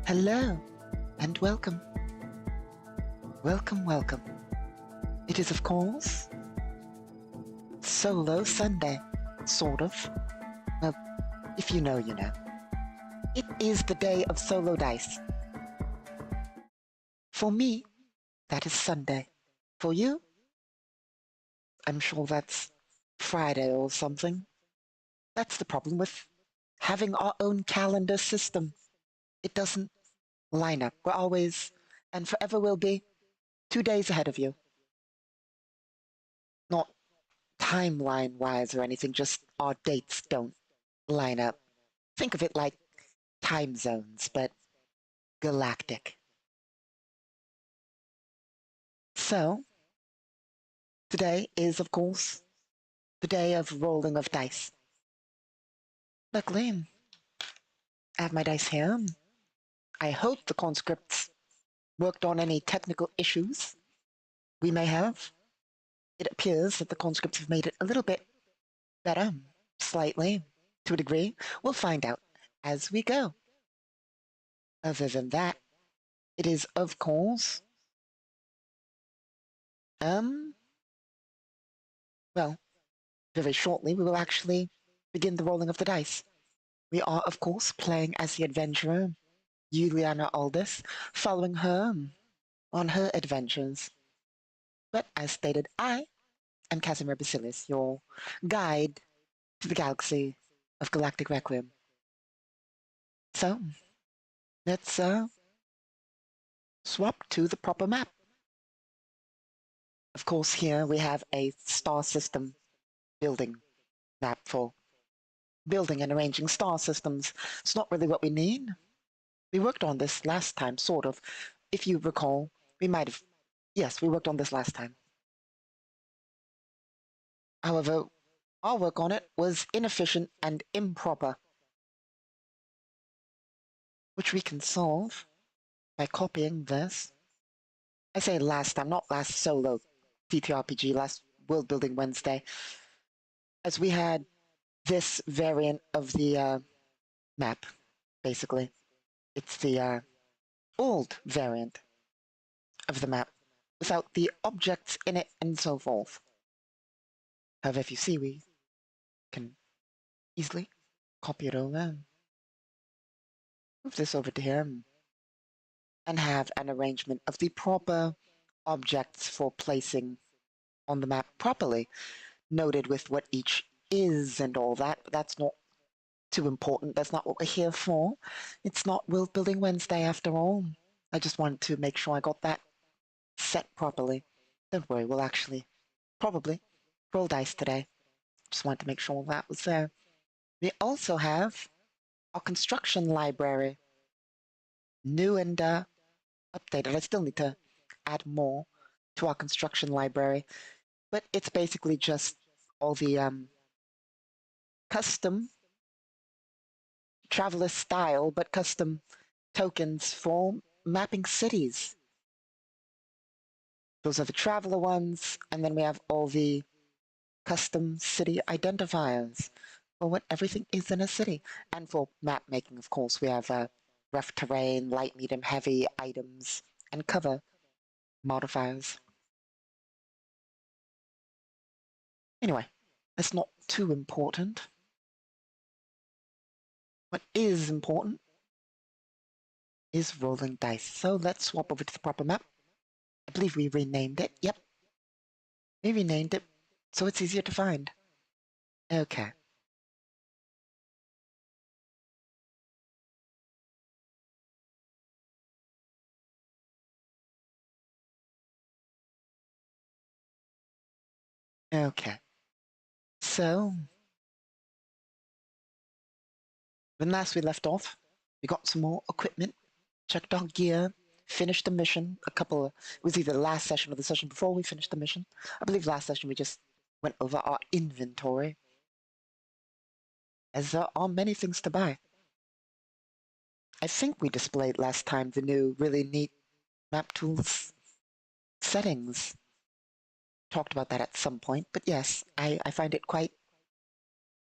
Hello, and welcome. Welcome, welcome. It is, of course, Solo Sunday, sort of. Well, if you know, you know. It is the day of solo dice. For me, that is Sunday. For you, I'm sure that's Friday or something. That's the problem with having our own calendar system. It doesn't line up. We're always, and forever will be, 2 days ahead of you. Not timeline-wise or anything, just our dates don't line up. Think of it like time zones, but galactic. So, today is, of course, the day of rolling of dice. Luckily, I have my dice here. I hope the conscripts worked on any technical issues we may have. It appears that the conscripts have made it a little bit better, slightly, to a degree. We'll find out as we go. Other than that, it is, of course, well, very shortly we will actually begin the rolling of the dice. We are, of course, playing as the adventurer, Juliana Aldous, following her on her adventures. But as stated, I am Casimir Basilis, your guide to the galaxy of Galactic Requiem. So, let's swap to the proper map. Of course, here we have a star system building map for building and arranging star systems. It's not really what we need. We worked on this last time, sort of. If you recall, we might have... Yes, we worked on this last time. However, our work on it was inefficient and improper, which we can solve by copying this. I say last time, not last solo TTRPG, last World Building Wednesday, as we had this variant of the map, basically. It's the old variant of the map, without the objects in it and so forth. However, if you see, we can easily copy it over, move this over to him, and have an arrangement of the proper objects for placing on the map properly, noted with what each is and all that. But that's not too important. That's not what we're here for. It's not World Building Wednesday after all. I just wanted to make sure I got that set properly. Don't worry, we'll actually probably roll dice today. Just wanted to make sure that was there. We also have our construction library, new and updated. I still need to add more to our construction library, but it's basically just all the custom traveler style, but custom tokens for mapping cities. Those are the traveler ones, and then we have all the custom city identifiers for what everything is in a city. And for map making, of course, we have rough terrain, light, medium, heavy items, and cover modifiers. Anyway, that's not too important. What is important is rolling dice. So let's swap over to the proper map. I believe we renamed it. Yep. We renamed it so it's easier to find. Okay. Okay. So, when last we left off, we got some more equipment, checked our gear, finished the mission. It was either the last session or the session before we finished the mission. I believe last session we just went over our inventory, as there are many things to buy. I think we displayed last time the new, really neat map tools settings. Talked about that at some point, but yes, I find it quite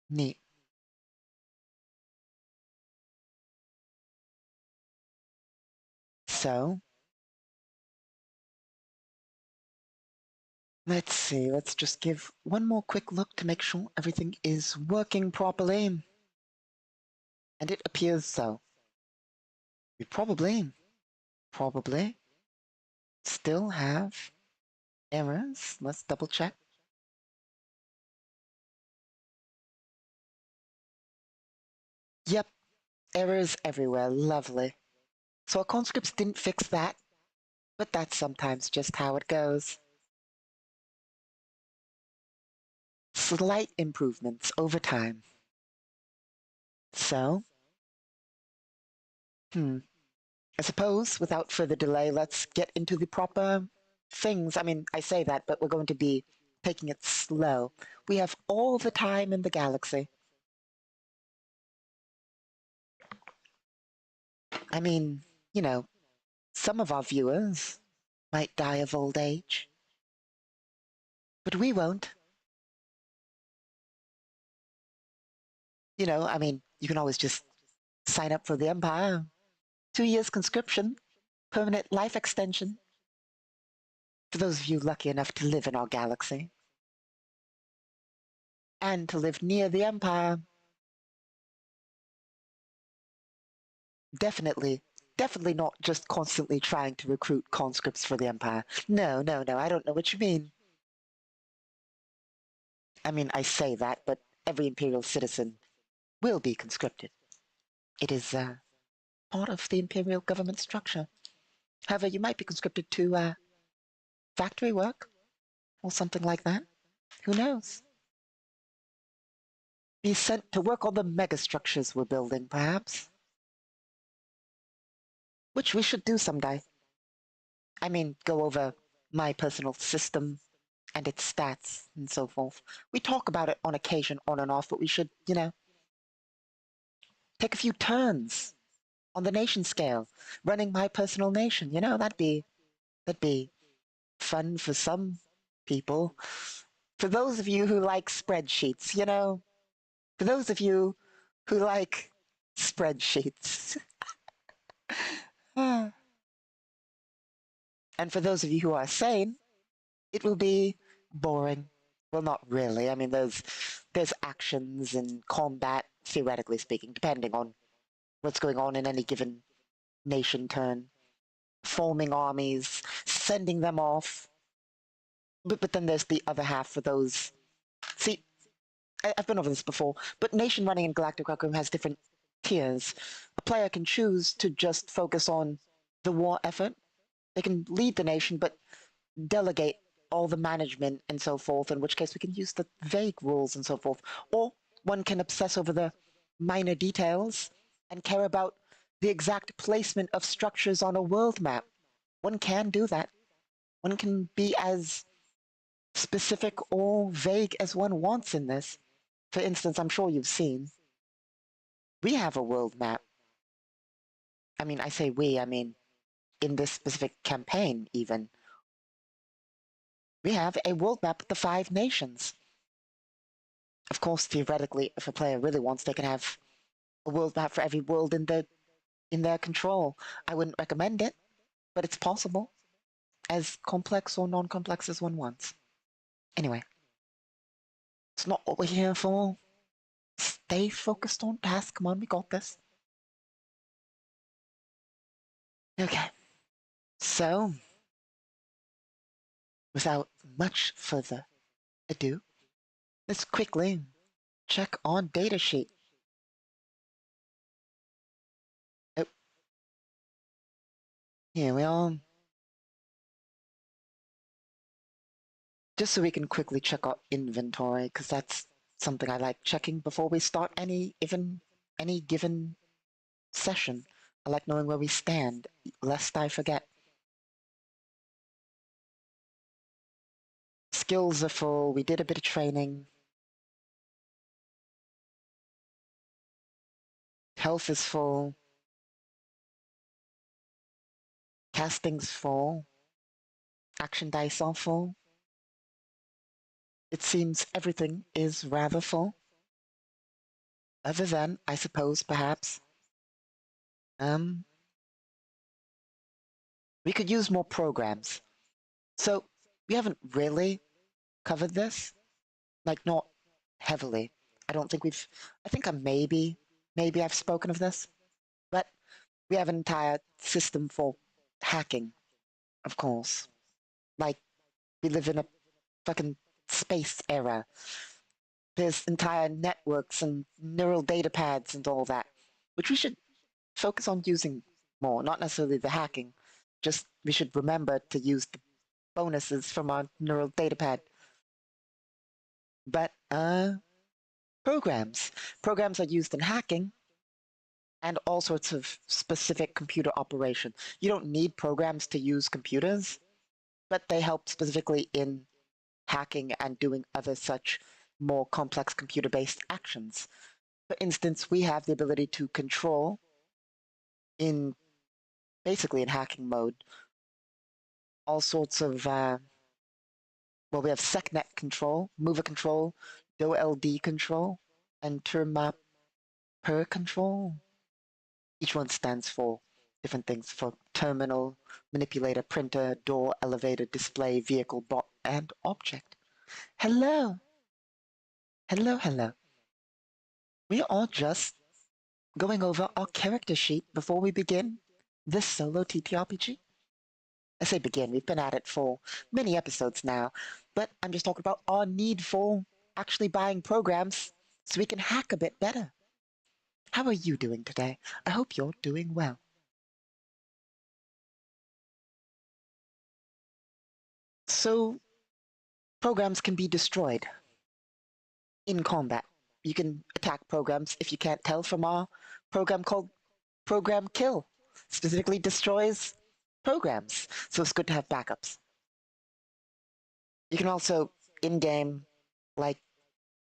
neat. So, let's see, let's just give one more quick look to make sure everything is working properly. And it appears so. We probably still have errors. Let's double check. Yep, errors everywhere. Lovely. So our conscripts didn't fix that, but that's sometimes just how it goes. Slight improvements over time. So, I suppose without further delay, let's get into the proper things. I mean, I say that, but we're going to be taking it slow. We have all the time in the galaxy. I mean, you know, some of our viewers might die of old age, but we won't. I mean, you can always just sign up for the Empire. 2 years conscription, permanent life extension. For those of you lucky enough to live in our galaxy. And to live near the Empire. Definitely not just constantly trying to recruit conscripts for the Empire. No, I don't know what you mean. I mean, I say that, but every Imperial citizen will be conscripted. It is part of the Imperial government structure. However, you might be conscripted to factory work or something like that. Who knows? Be sent to work on the megastructures we're building, perhaps. Which we should do someday. I mean, go over my personal system and its stats and so forth. We talk about it on occasion, on and off, but we should, take a few turns on the nation scale, running my personal nation. That'd be fun for some people. For those of you who like spreadsheets, for those of you who like spreadsheets. And for those of you who are sane, it will be boring Well, not really. I mean, there's actions and combat, theoretically speaking, depending on what's going on in any given nation turn. Forming armies, sending them off. But then there's the other half for those. See, I've been over this before, but nation running in Galactic Requiem has different tiers. A player can choose to just focus on the war effort. They can lead the nation, but delegate all the management and so forth, in which case we can use the vague rules and so forth. Or one can obsess over the minor details and care about the exact placement of structures on a world map. One can do that. One can be as specific or vague as one wants in this. For instance, I'm sure you've seen, we have a world map. I mean, I say we, I mean, in this specific campaign, even. We have a world map with the 5 nations. Of course, theoretically, if a player really wants, they can have a world map for every world in their control. I wouldn't recommend it, but it's possible. As complex or non-complex as one wants. Anyway, it's not what we're here for. Stay focused on task. Come on, we got this. Okay, so without much further ado, let's quickly check on datasheet. Oh, here we are. Just so we can quickly check our inventory, because that's something I like checking before we start any given session. I like knowing where we stand, lest I forget. Skills are full. We did a bit of training. Health is full. Casting's full. Action dice are full. It seems everything is rather full. Other than, I suppose, perhaps, we could use more programs. So we haven't really covered this, like not heavily. I think maybe I've spoken of this, but we have an entire system for hacking, of course. Like, we live in a fucking space era. There's entire networks and neural data pads and all that, which we should focus on using more, not necessarily the hacking. Just we should remember to use the bonuses from our neural data pad. But programs. Programs are used in hacking and all sorts of specific computer operation. You don't need programs to use computers, but they help specifically in hacking and doing other such more complex computer-based actions. For instance, we have the ability to control basically in hacking mode, all sorts of, we have SecNet control, mover control, DoLD control, and termmap per control. Each one stands for different things for terminal, manipulator, printer, door, elevator, display, vehicle, bot, and object. Hello. Hello, hello. We are just going over our character sheet before we begin this solo TTRPG. I say begin, we've been at it for many episodes now, but I'm just talking about our need for actually buying programs so we can hack a bit better. How are you doing today? I hope you're doing well. So, programs can be destroyed in combat. You can attack programs if you can't tell from our program called Program Kill. Specifically destroys programs, so it's good to have backups. You can also, in-game, like,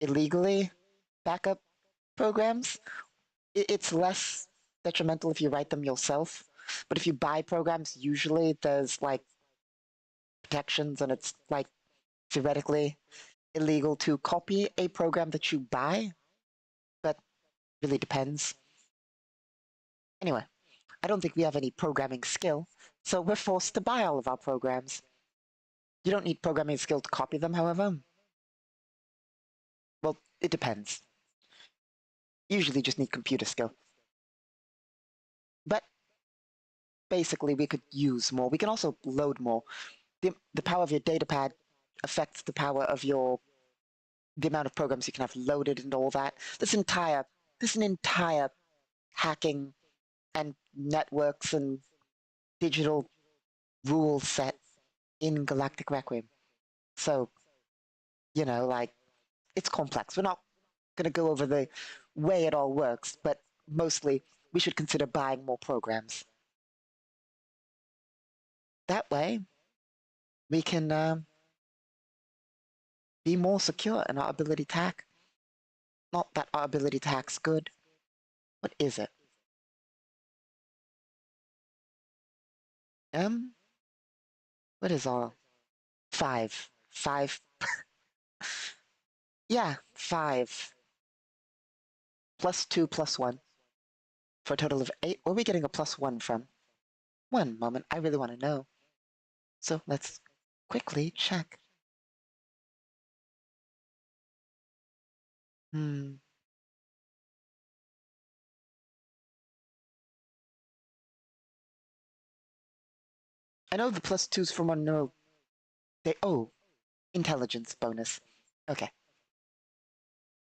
illegally backup programs. It's less detrimental if you write them yourself, but if you buy programs, usually there's, like, protections, and it's, like, theoretically illegal to copy a program that you buy, but really depends. Anyway, I don't think we have any programming skill, so we're forced to buy all of our programs. You don't need programming skill to copy them, however. it depends. Usually just need computer skill. But basically we could use more. We can also load more. The power of your datapad affects the power of the amount of programs you can have loaded and all that. There's an entire hacking and networks and digital rule set in Galactic Requiem. So, like, it's complex. We're not going to go over the way it all works, but mostly we should consider buying more programs. That way, we can be more secure in our ability to hack. Not that our ability to hack's good. What is it? What is our 5? 5. Yeah, 5. +2 +1 for a total of 8. Where are we getting a +1 from? One moment, I really want to know. So let's quickly check. I know the +2s from our neural. Intelligence bonus. Okay.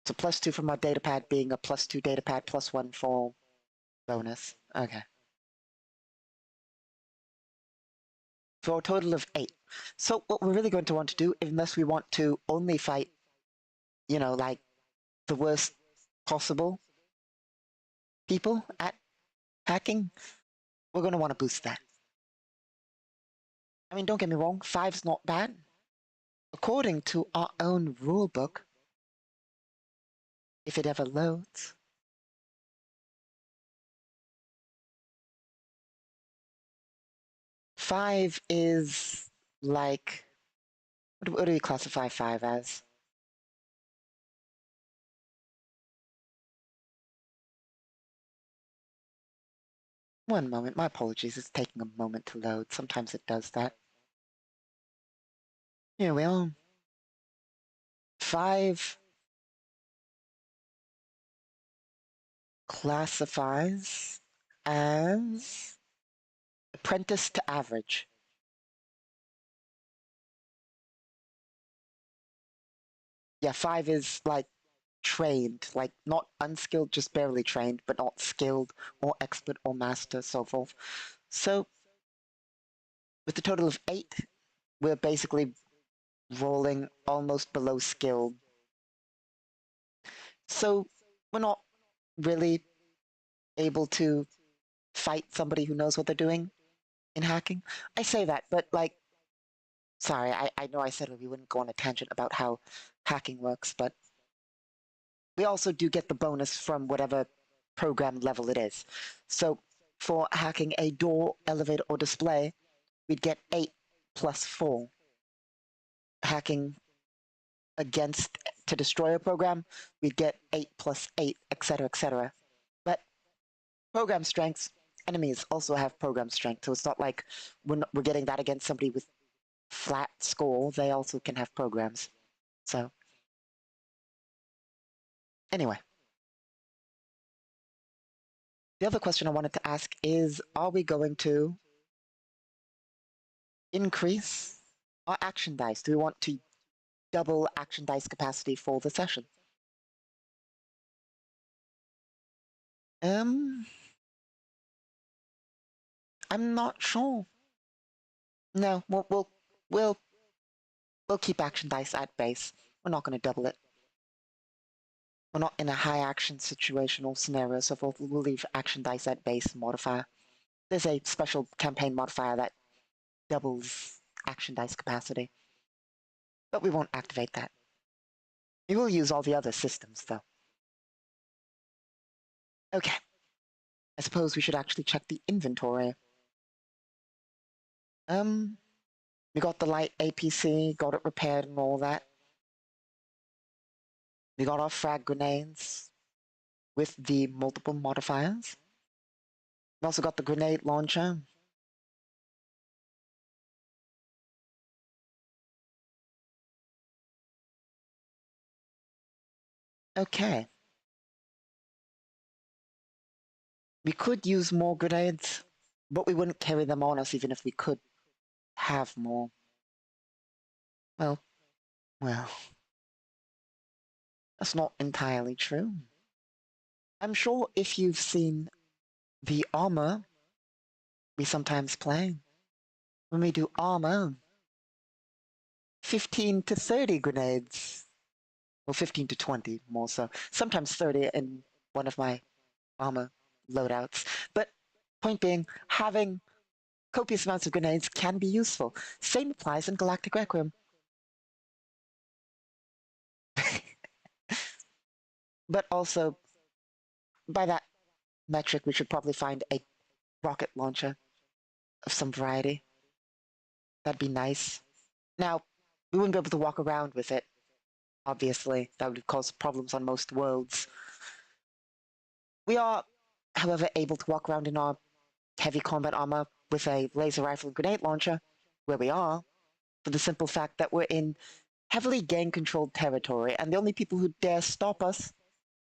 So +2 from our datapad being a +2 datapad +1 for bonus. Okay. For a total of 8. So what we're really going to want to do, unless we want to only fight, like the worst possible people at hacking, we're going to want to boost that. I mean, don't get me wrong, 5's not bad. According to our own rulebook, if it ever loads. Five is like, what do we classify 5 as? One moment, my apologies, it's taking a moment to load. Sometimes it does that. Here we are. 5 classifies as apprentice to average. Yeah, 5 is like trained, like not unskilled, just barely trained, but not skilled or expert or master, so forth. So with a total of 8, we're basically rolling almost below skilled. So we're not really able to fight somebody who knows what they're doing in hacking. I say that, but sorry, I know I said we wouldn't go on a tangent about how hacking works, but we also do get the bonus from whatever program level it is. So for hacking a door, elevator, or display, we'd get 8 plus 4. Hacking against to destroy a program, we'd get 8 plus 8, etc., etc. But program strengths, enemies also have program strength, so it's not like we're getting that against somebody with flat score. They also can have programs. So anyway, the other question I wanted to ask is, are we going to increase our action dice? Do we want to double action dice capacity for the session? I'm not sure. No, we'll keep action dice at base. We're not going to double it. We're not in a high action situational scenario, so we'll leave action dice at base modifier. There's a special campaign modifier that doubles action dice capacity, but we won't activate that. We will use all the other systems, though. Okay. I suppose we should actually check the inventory. We got the light APC, got it repaired and all that. We got our frag grenades with the multiple modifiers. We also got the grenade launcher. Okay. We could use more grenades, but we wouldn't carry them on us even if we could have more. Well, well, that's not entirely true. I'm sure if you've seen the armor we sometimes play, when we do armor, 15 to 30 grenades. Well, 15 to 20 more so. Sometimes 30 in one of my armor loadouts. But point being, having copious amounts of grenades can be useful. Same applies in Galactic Requiem. But also, by that metric, we should probably find a rocket launcher of some variety. That'd be nice. Now, we wouldn't be able to walk around with it, obviously. That would cause problems on most worlds. We are, however, able to walk around in our heavy combat armor with a laser rifle and grenade launcher, where we are, for the simple fact that we're in heavily gang-controlled territory, and the only people who dare stop us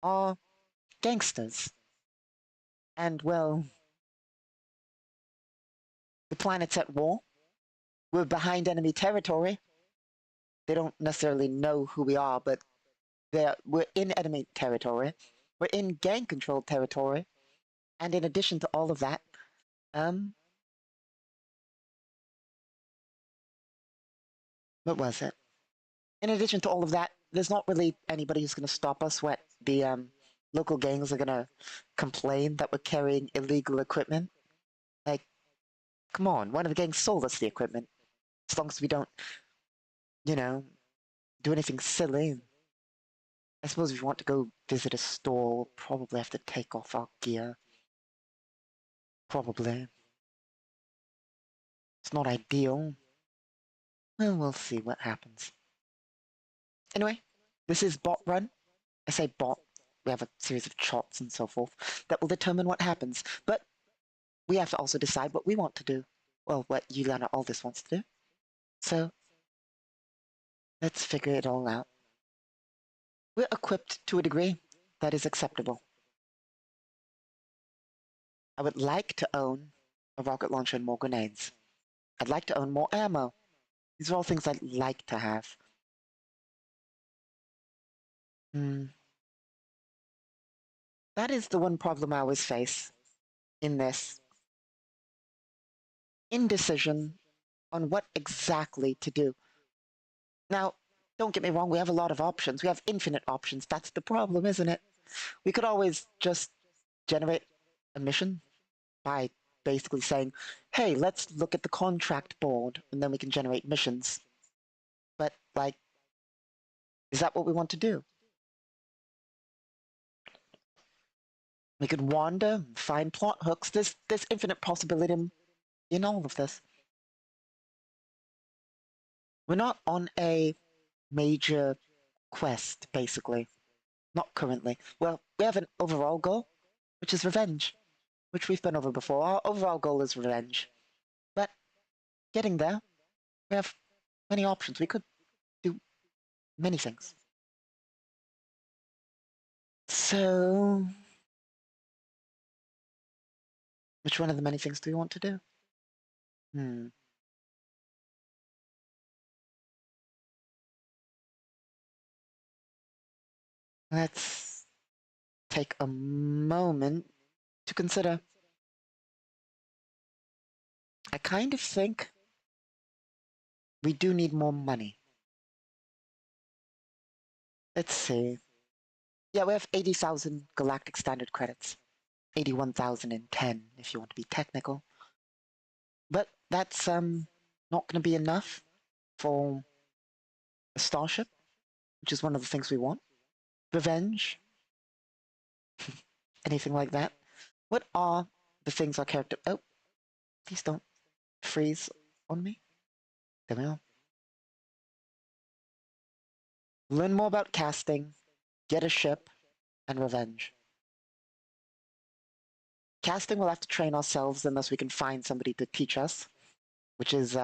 are gangsters. And, well, the planet's at war. We're behind enemy territory. They don't necessarily know who we are, but we're in enemy territory. We're in gang-controlled territory. And in addition to all of that, what was it? In addition to all of that, there's not really anybody who's going to stop us. What the local gangs are going to complain that we're carrying illegal equipment. Like, come on, one of the gangs sold us the equipment. As long as we don't, you know, do anything silly. I suppose if you want to go visit a store, we'll probably have to take off our gear. Probably. It's not ideal. Well, we'll see what happens. Anyway, this is bot run. I say bot. We have a series of shots and so forth that will determine what happens. But we have to also decide what we want to do. Well, what Juliana Aldous wants to do. So, let's figure it all out. We're equipped to a degree that is acceptable. I would like to own a rocket launcher and more grenades. I'd like to own more ammo. These are all things I'd like to have. That is the one problem I always face in this. Indecision on what exactly to do. Now, don't get me wrong, we have a lot of options. We have infinite options. That's the problem, isn't it? We could always just generate a mission by basically saying, hey, let's look at the contract board, and then we can generate missions. But, like, is that what we want to do? We could wander, find plot hooks. There's infinite possibility in all of this. We're not on a major quest, basically. Not currently. Well, we have an overall goal, which is revenge, which we've been over before. Our overall goal is revenge. But getting there, we have many options. We could do many things. So, which one of the many things do we want to do? Let's take a moment to consider. I kind of think we do need more money. Let's see. Yeah, we have 80,000 Galactic Standard credits. 81,010 if you want to be technical. But that's not going to be enough for a starship, which is one of the things we want. Revenge. Anything like that. What are the things our character... Oh, please don't freeze on me. There we are. Learn more about casting, get a ship, and revenge. Casting, we'll have to train ourselves unless we can find somebody to teach us, which is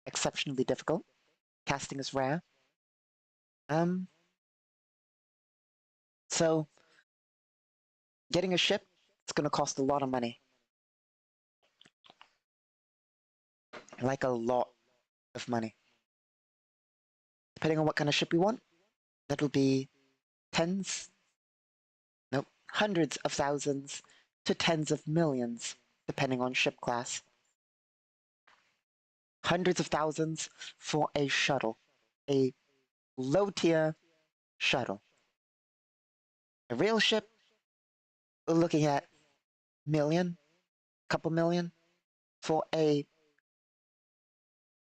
exceptionally difficult. Casting is rare. So getting a ship, it's going to cost a lot of money. Like a lot of money. Depending on what kind of ship we want, that'll be hundreds of thousands to tens of millions, depending on ship class. Hundreds of thousands for a shuttle, a low-tier shuttle. A real ship, we're looking at couple million. For a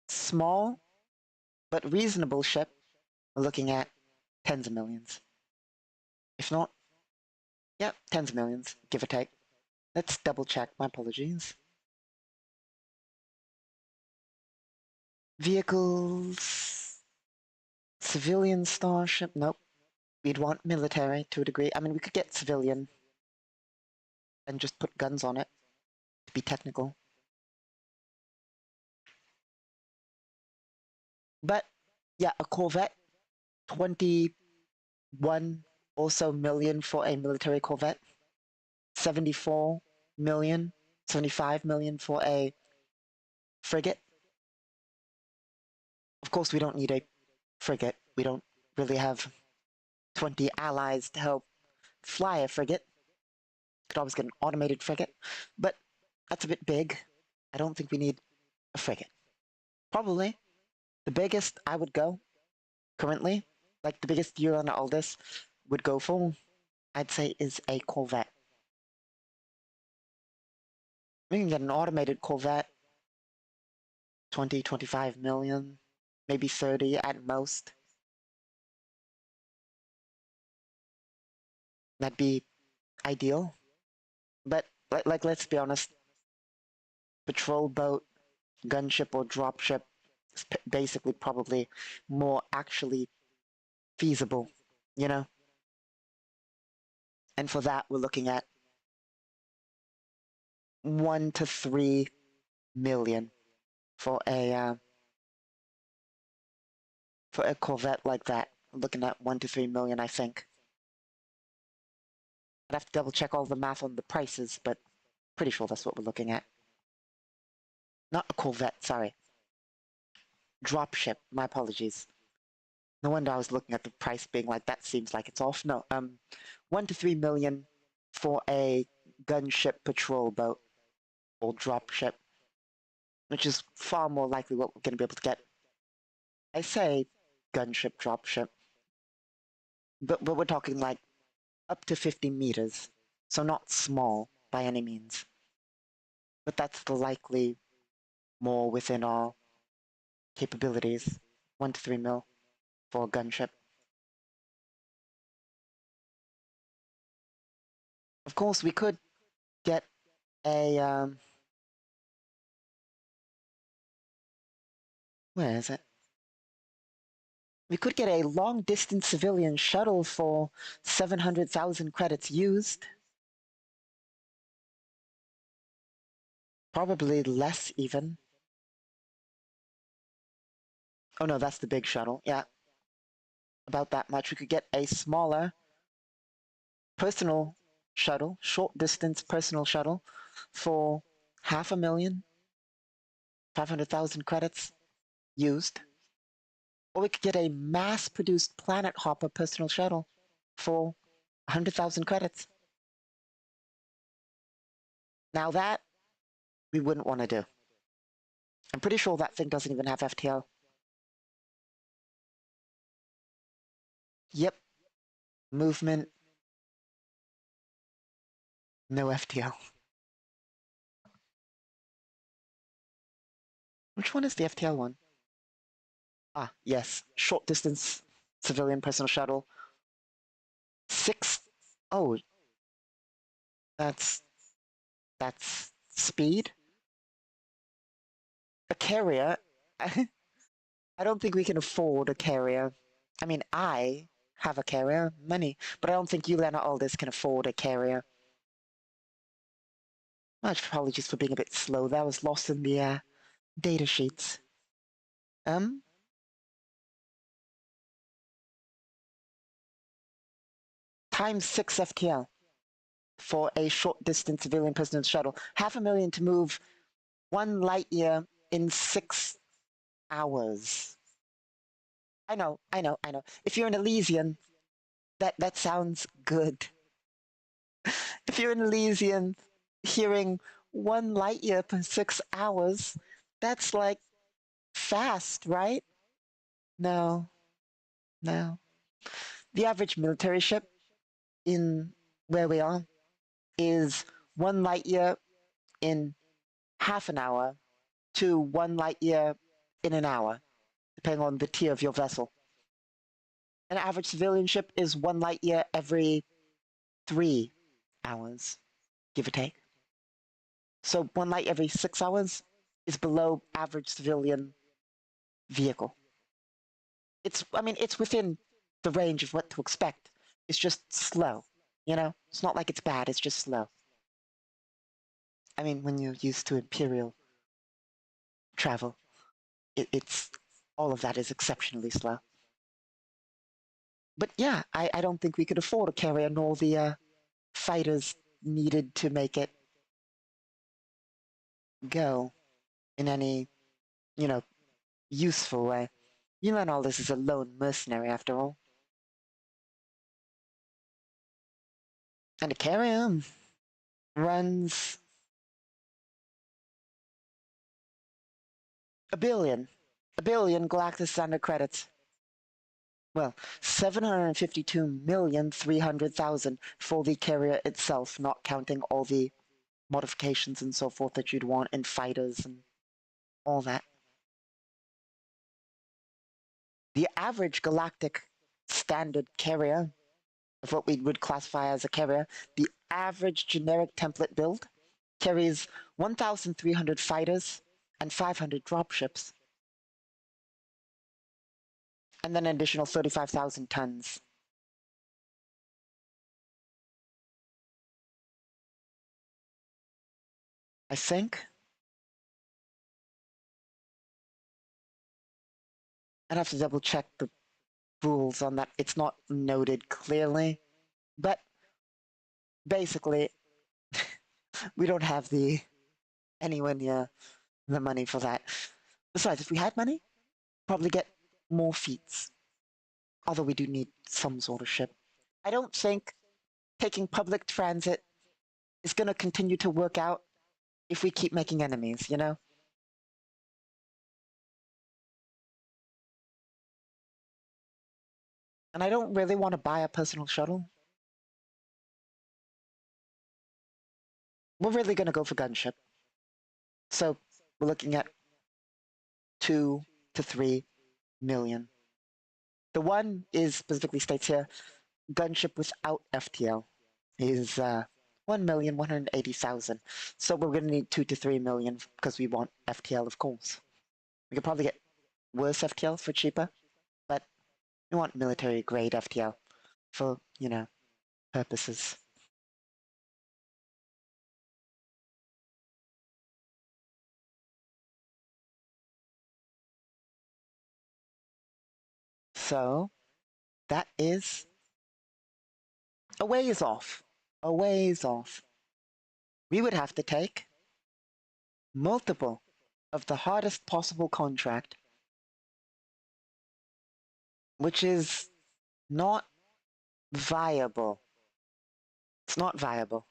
small but reasonable ship, we're looking at tens of millions. If not, yeah, tens of millions, give or take. Let's double check, my apologies. Vehicles, civilian starship, nope. We'd want military to a degree. I mean, we could get civilian and just put guns on it, to be technical. But, yeah, a Corvette, 21 or so million for a military Corvette, 74 million, 75 million for a frigate. Of course, we don't need a frigate. We don't really have 20 allies to help fly a frigate. Could always get an automated frigate, but that's a bit big. I don't think we need a frigate. Probably the biggest I would go currently, like the biggest year on all this, would go for, I'd say, is a Corvette. We can get an automated Corvette, 20, 25 million, maybe 30 at most. That'd be ideal. But, like let's be honest, patrol boat, gunship, or dropship is basically probably more actually feasible, you know? And for that, we're looking at 1 to 3 million for a Corvette like that. I'm looking at 1 to 3 million, I think. I'd have to double check all the math on the prices, but pretty sure that's what we're looking at. Not a Corvette, sorry. Dropship, my apologies. No wonder I was looking at the price being like, that seems like it's off. No, 1 to 3 million for a gunship patrol boat or dropship, which is far more likely what we're going to be able to get. I say gunship, dropship, but we're talking like up to 50 meters, so not small by any means. But that's likely more within our capabilities. 1 to 3 mil for a gunship. Of course, we could get a where is it? We could get a long-distance civilian shuttle for 700,000 credits used. Probably less even. Oh no, that's the big shuttle. Yeah, about that much. We could get a smaller personal shuttle, short-distance personal shuttle for 500,000, 500,000 credits used. Or we could get a mass-produced planet hopper personal shuttle for 100,000 credits. Now that, we wouldn't want to do. I'm pretty sure that thing doesn't even have FTL. Yep. Movement. No FTL. Which one is the FTL one? Ah, yes. Short distance civilian personal shuttle. 6. Oh. That's speed. A carrier. I don't think we can afford a carrier. I mean, I have a carrier, money, but I don't think you, Lena Aldis, can afford a carrier. Much apologies for being a bit slow. That was lost in the data sheets. Um, – times 6 FTL for a short distance civilian personal shuttle. 500,000 to move 1 light year in 6 hours. I know. If you're an Elysian, that sounds good. If you're an Elysian, hearing 1 light year per 6 hours, that's like fast, right? No. The average military ship in where we are is 1 light year in half an hour to 1 light year in an hour, depending on the tier of your vessel. An average civilian ship is 1 light year every 3 hours, give or take. So 1 light every 6 hours is below average civilian vehicle. It's within the range of what to expect. It's just slow, you know? It's not like it's bad, it's just slow. I mean, when you're used to Imperial travel, it's all of that is exceptionally slow. But yeah, I don't think we could afford a carrier nor the fighters needed to make it go in any, useful way. All this is a lone mercenary after all. And a carrier runs a billion Galactic Standard credits. Well, 752,300,000 for the carrier itself, not counting all the modifications and so forth that you'd want in fighters and all that. The average Galactic Standard carrier, of what we would classify as a carrier, the average generic template build carries 1,300 fighters and 500 dropships, and then an additional 35,000 tons. I think. I'd have to double check the rules on that. It's not noted clearly, but basically, we don't have anywhere near the money for that. Besides, if we had money, probably get more feats. Although we do need some sort of ship. I don't think taking public transit is going to continue to work out if we keep making enemies, you know? And I don't really want to buy a personal shuttle. We're really going to go for gunship. So we're looking at 2 to 3 million. The one is specifically states here, gunship without FTL is 1,180,000. So we're going to need 2 to 3 million because we want FTL, of course. We could probably get worse FTL for cheaper, but we want military grade FTL for, purposes. So that is a ways off. A ways off. We would have to take multiple of the hardest possible contract, which is not viable. It's not viable.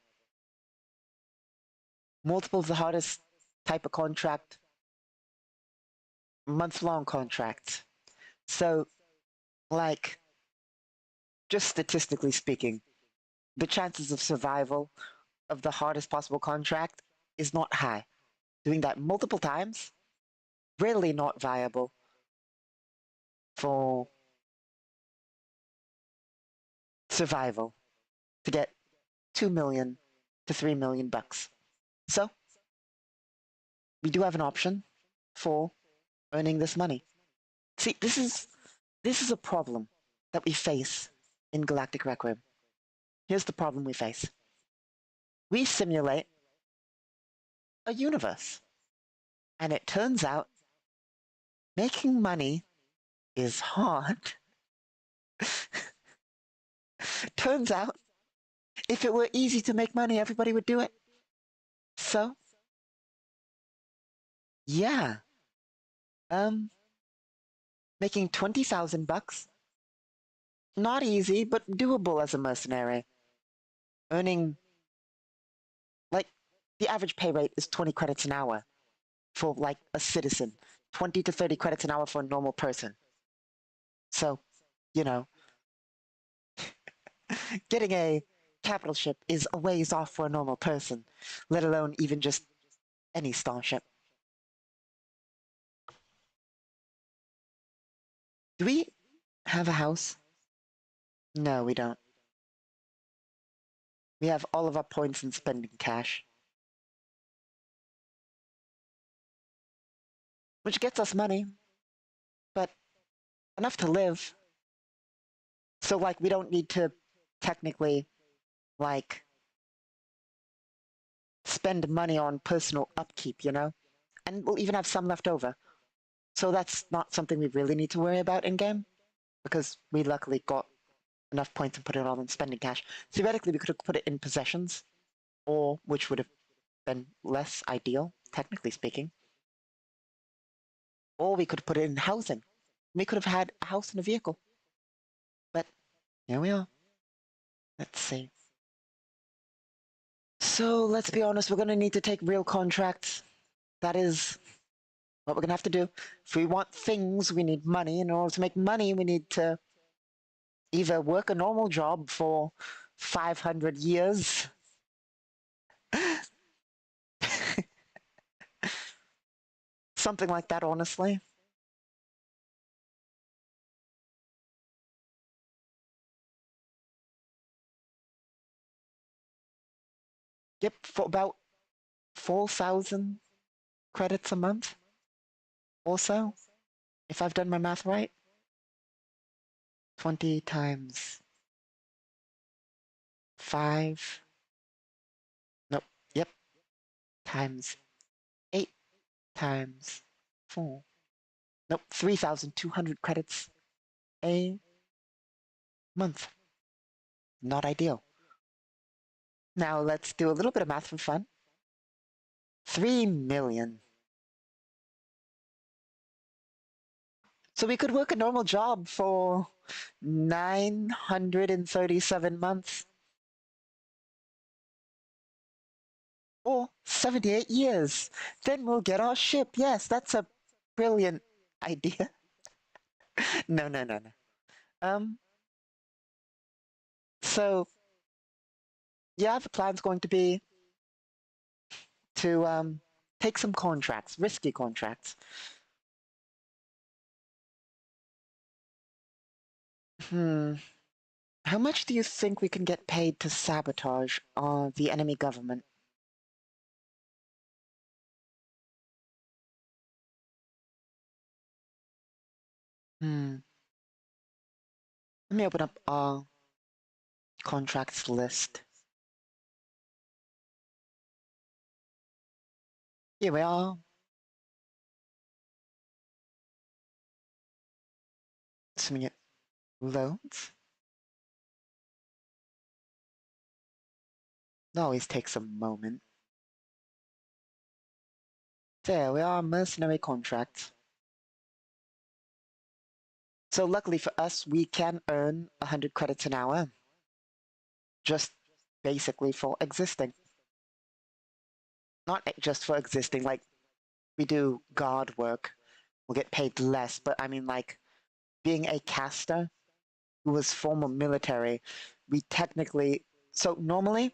Multiple of the hardest type of contract, month-long contracts. So, like, just statistically speaking, the chances of survival of the hardest possible contract is not high. Doing that multiple times, really not viable for survival to get 2 million to 3 million bucks. So, we do have an option for earning this money. See, this is a problem that we face in Galactic Requiem. Here's the problem we face. We simulate a universe. And it turns out making money is hard. Turns out, if it were easy to make money, everybody would do it. So, yeah. Um, Making 20,000 bucks. Not easy, but doable as a mercenary. Earning, like, the average pay rate is 20 credits an hour for, like, a citizen. 20 to 30 credits an hour for a normal person. So, you know, getting a capital ship is a ways off for a normal person, let alone even just any starship. Do we have a house? No, we don't. We have all of our points in spending cash, which gets us money, but enough to live. So, like, we don't need to technically, like, spend money on personal upkeep, you know? And we'll even have some left over. So that's not something we really need to worry about in game, because we luckily got enough points to put it all in spending cash. Theoretically, we could have put it in possessions, or which would have been less ideal, technically speaking. Or we could have put it in housing. We could have had a house and a vehicle. But here we are. Let's see. So let's be honest, we're going to need to take real contracts. That is what we're going to have to do. If we want things, we need money. In order to make money, we need to either work a normal job for 500 years. Something like that, honestly. Yep, for about 4,000 credits a month or so, if I've done my math right. 20 times 5. Nope, yep, times 8 times 4. Nope, 3,200 credits a month. Not ideal. Now let's do a little bit of math for fun. 3 million. So we could work a normal job for 937 months. Or 78 years. Then we'll get our ship. Yes, that's a brilliant idea. No, no, no, no. So yeah, the plan's going to be to take some contracts, risky contracts. How much do you think we can get paid to sabotage the enemy government? Let me open up our contracts list. Here we are. Assuming it loads. It always takes a moment. There we are, mercenary contracts. So luckily for us, we can earn 100 credits an hour. Just basically for existing. Not just for existing, like, we do guard work, we'll get paid less, but I mean, like, being a caster who was former military, we technically, so normally,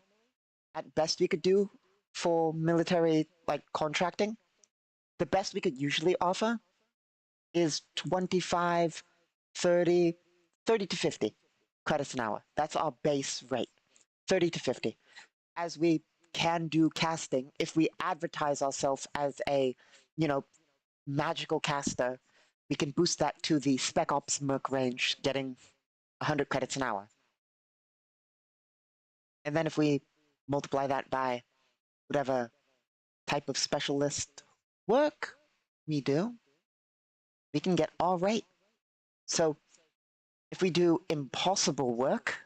at best we could do for military, like, contracting, the best we could usually offer is 25, 30, 30 to 50 credits an hour. That's our base rate, 30 to 50. As we can do casting, if we advertise ourselves as a, magical caster, we can boost that to the Spec Ops Merc range, getting 100 credits an hour. And then if we multiply that by whatever type of specialist work we do, we can get our rate. So if we do impossible work,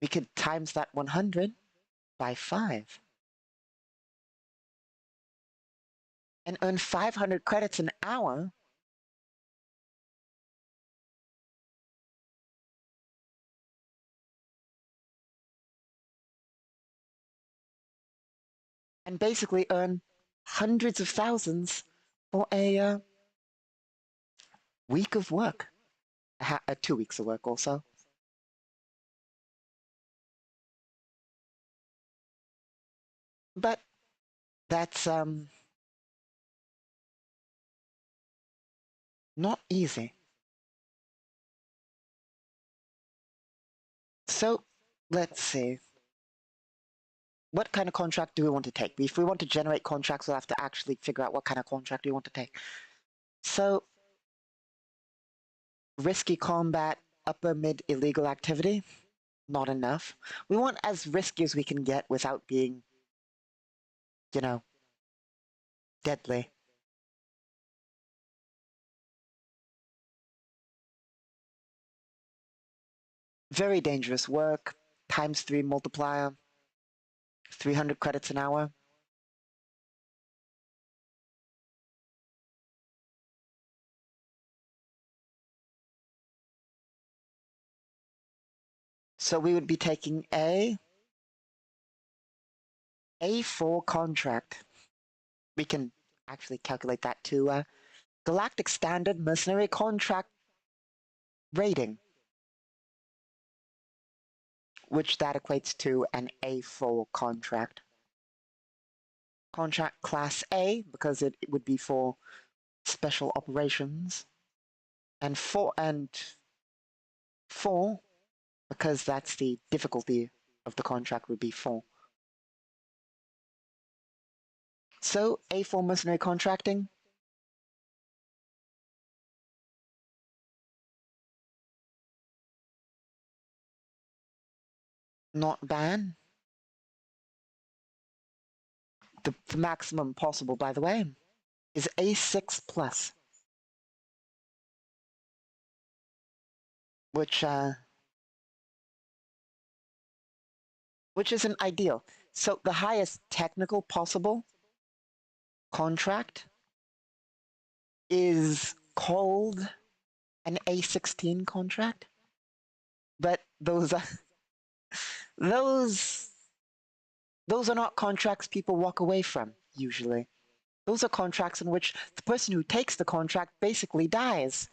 We could times that 100 by 5 and earn 500 credits an hour. And basically earn hundreds of thousands for a week of work, 2 weeks of work also. But that's not easy. So let's see. What kind of contract do we want to take? If we want to generate contracts, we'll have to actually figure out what kind of contract we want to take. So, risky combat, upper mid illegal activity, not enough. We want as risky as we can get without being, you know, deadly. Very dangerous work, times 3 multiplier, 300 credits an hour. So we would be taking A4 contract. We can actually calculate that to Galactic Standard Mercenary Contract rating, which that equates to an A4 contract. Contract class A, because it would be for special operations, and four, because that's the difficulty of the contract would be 4. So A4 mercenary contracting. Not bad. The maximum possible, by the way, is A6 plus, which isn't ideal. So the highest technical possible contract is called an A16 contract, but those those are not contracts people walk away from usually. Those are contracts in which the person who takes the contract basically dies.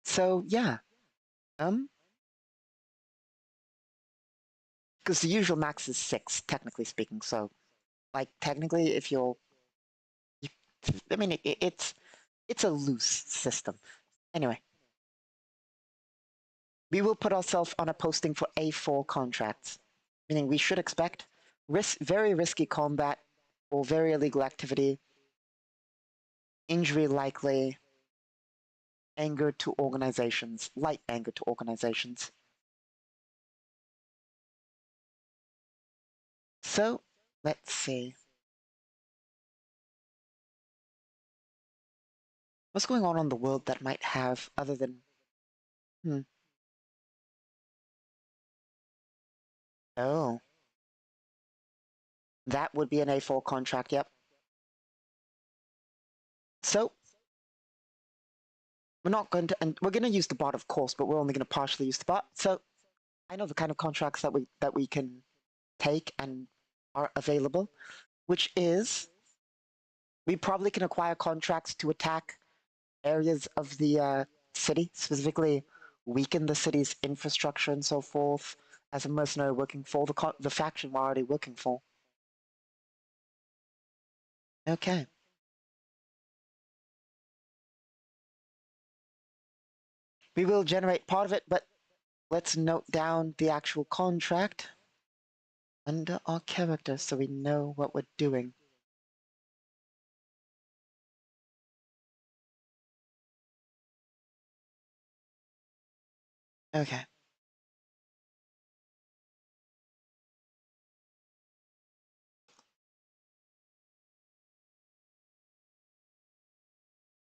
So yeah, because the usual max is 6, technically speaking. So, like technically, if I mean, it's a loose system. Anyway, we will put ourselves on a posting for A4 contracts, meaning we should expect very risky combat or very illegal activity, injury likely, anger to organizations, light anger to organizations. So, let's see. What's going on the world that might have, other than... Oh, that would be an A4 contract, yep. So, we're not going to, and we're going to use the bot, of course, but we're only going to partially use the bot. So, I know the kind of contracts that we can take and are available, which is we probably can acquire contracts to attack areas of the city, specifically weaken the city's infrastructure and so forth as a mercenary working for the faction we're already working for. Okay. We will generate part of it, but let's note down the actual contract under our character so we know what we're doing. Okay.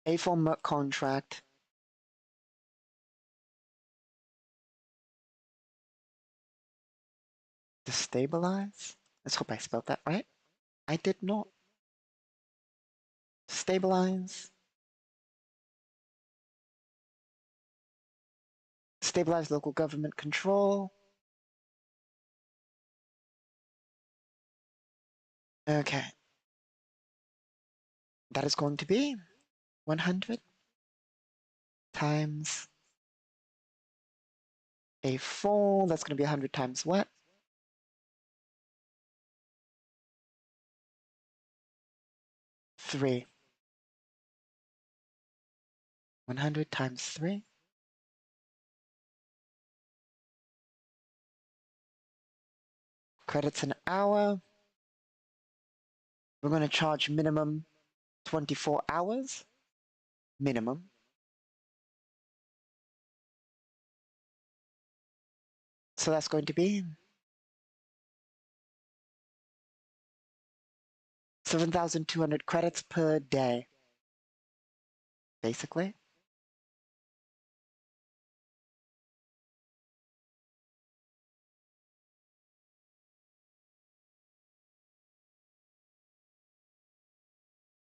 A4 Merc contract. Destabilize? Let's hope I spelled that right. I did not. Stabilize. Stabilize local government control. Okay. That is going to be 100 times A4. That's going to be 100 times what? 3. 100 times 3. Credits an hour. We're going to charge minimum 24 hours. Minimum. So that's going to be 7,200 credits per day, basically.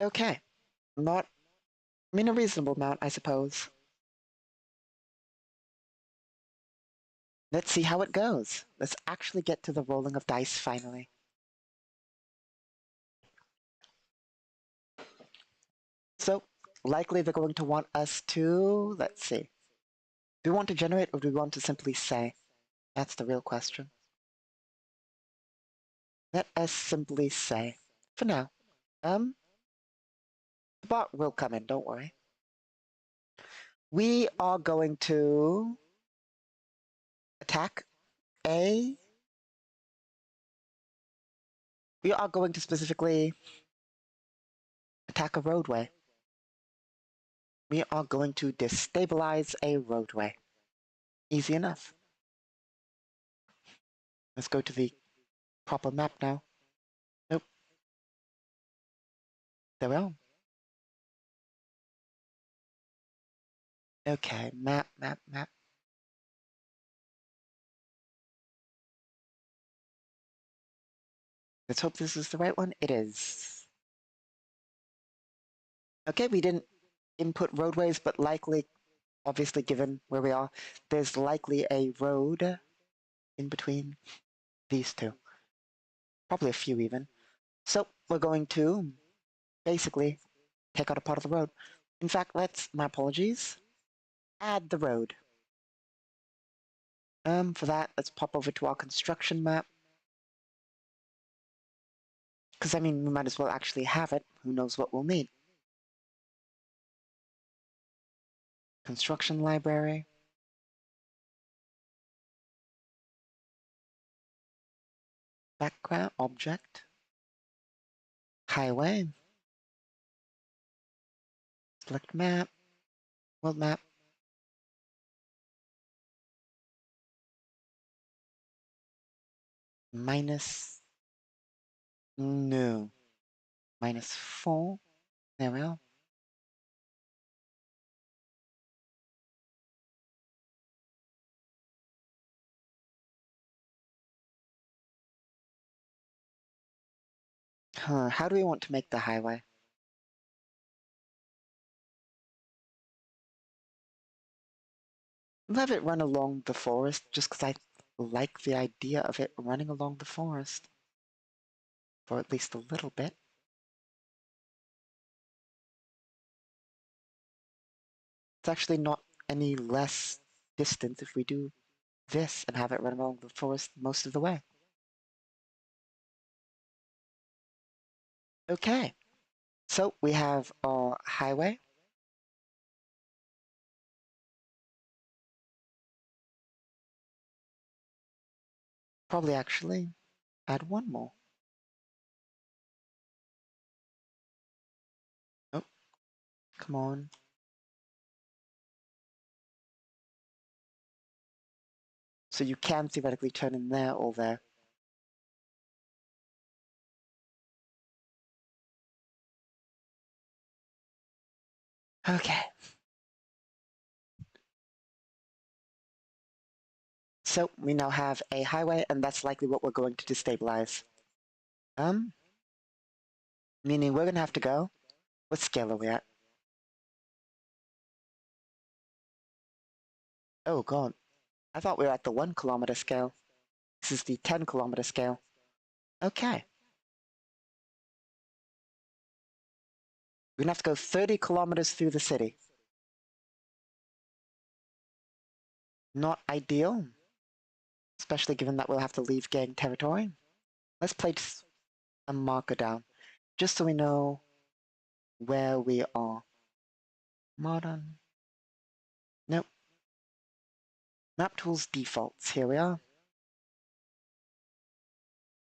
Okay. Not, I mean, a reasonable amount, I suppose. Let's see how it goes. Let's actually get to the rolling of dice finally. So, likely they're going to want us to, let's see. Do we want to generate or do we want to simply say? That's the real question. Let us simply say. For now. The bot will come in, don't worry. We are going to attack a... We are going to specifically attack a roadway. We are going to destabilize a roadway. Easy enough. Let's go to the proper map now. Nope. There we are. Okay, map. Let's hope this is the right one. It is. Okay, we didn't input roadways, but likely, obviously given where we are, there's likely a road in between these two. Probably a few even. So we're going to basically take out a part of the road. In fact, my apologies, add the road. For that, let's pop over to our construction map. Because, I mean, we might as well actually have it. Who knows what we'll need. Construction library. Background object. Highway. Select map. World map. Minus. No. -4. There we are. How do we want to make the highway? We'll have it run along the forest, just because I like the idea of it running along the forest. For at least a little bit. It's actually not any less distant if we do this and have it run along the forest most of the way. Okay, so we have our highway. Probably actually add one more. Oh, come on. So you can theoretically turn in there or there. Okay. So we now have a highway, and that's likely what we're going to destabilize. Meaning we're gonna have to go. What scale are we at? Oh god. I thought we were at the 1 kilometer scale. This is the 10 kilometer scale. Okay. We're gonna have to go 30 kilometers through the city. Not ideal, especially given that we'll have to leave gang territory. Let's place a marker down, just so we know where we are. Modern. Nope. Map tools defaults. Here we are.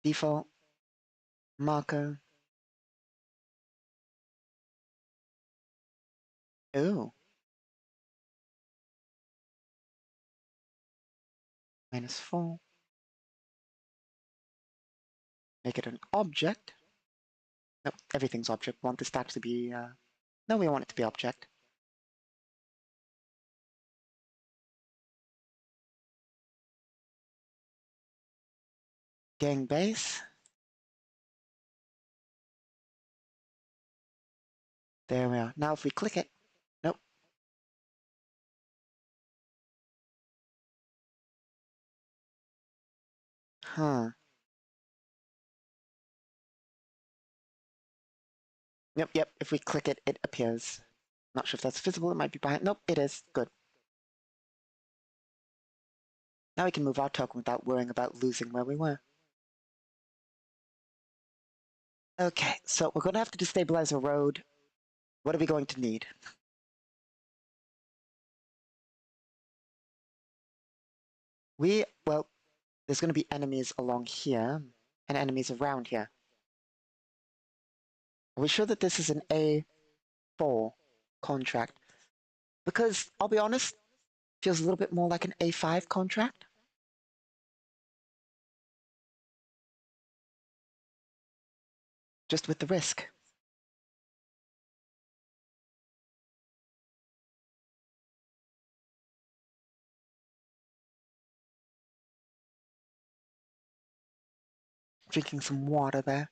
Default. Marker. Ooh. -4. Make it an object. Nope, everything's object. Want this to actually be, no, we want it to be object. Gang base. There we are. Now if we click it, nope. Huh. Yep. If we click it, it appears. Not sure if that's visible. It might be behind. Nope, it is. Good. Now we can move our token without worrying about losing where we were. Okay, so we're going to have to destabilize a road. What are we going to need? Well, there's going to be enemies along here and enemies around here. Are we sure that this is an A4 contract? Because, I'll be honest, feels a little bit more like an A5 contract. Just with the risk. Drinking some water there.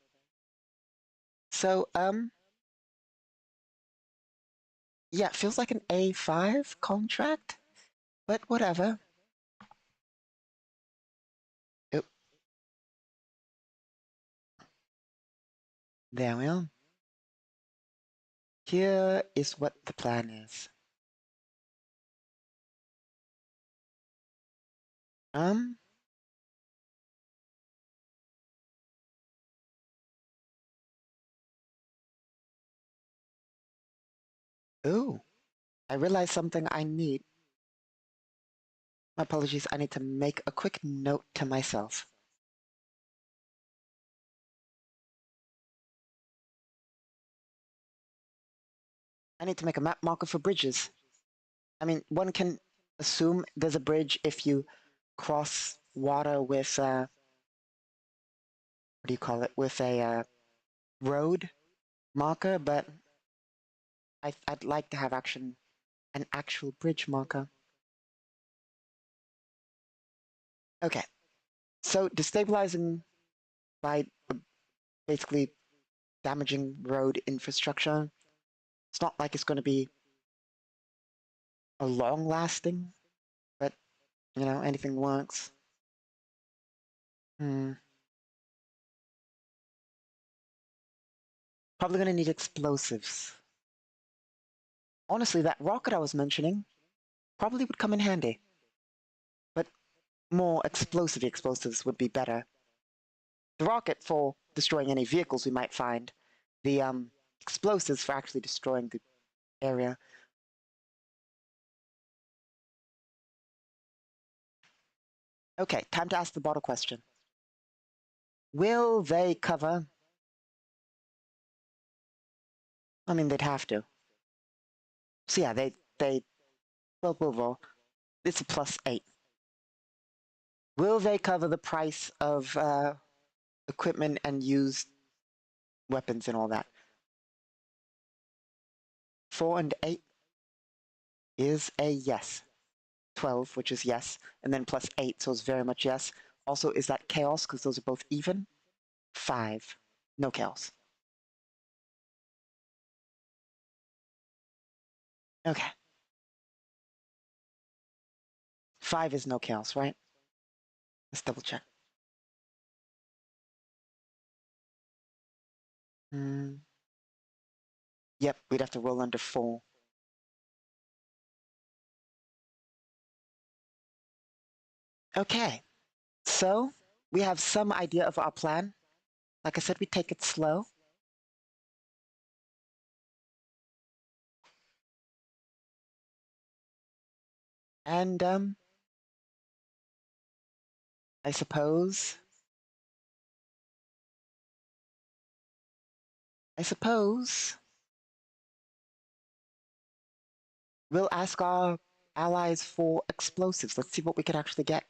So, yeah, it feels like an A5 contract, but whatever. Oh, there we are. Here is what the plan is. Ooh, I realized something I need. My apologies, I need to make a quick note to myself. I need to make a map marker for bridges. I mean, one can assume there's a bridge if you cross water with, what do you call it, with a road marker, but I'd like to have an actual bridge marker. Okay, so destabilizing by basically damaging road infrastructure. It's not like it's going to be a long-lasting, but, you know, anything works. Probably going to need explosives. Honestly, that rocket I was mentioning probably would come in handy. But more explosives would be better. The rocket for destroying any vehicles we might find. The explosives for actually destroying the area. Okay, time to ask the bottle question. Will they cover? I mean, they'd have to. So yeah, well, it's a +8. Will they cover the price of equipment and used weapons and all that? 4 and 8? is a yes. 12, which is yes, and then plus 8, so it's very much yes. Also, is that chaos, because those are both even? 5. No chaos. Okay. 5 is no chaos, right? Let's double check. Mm. Yep, we'd have to roll under 4. Okay, so we have some idea of our plan. Like I said, we take it slow. And, I suppose we'll ask our allies for explosives. Let's see what we can actually get.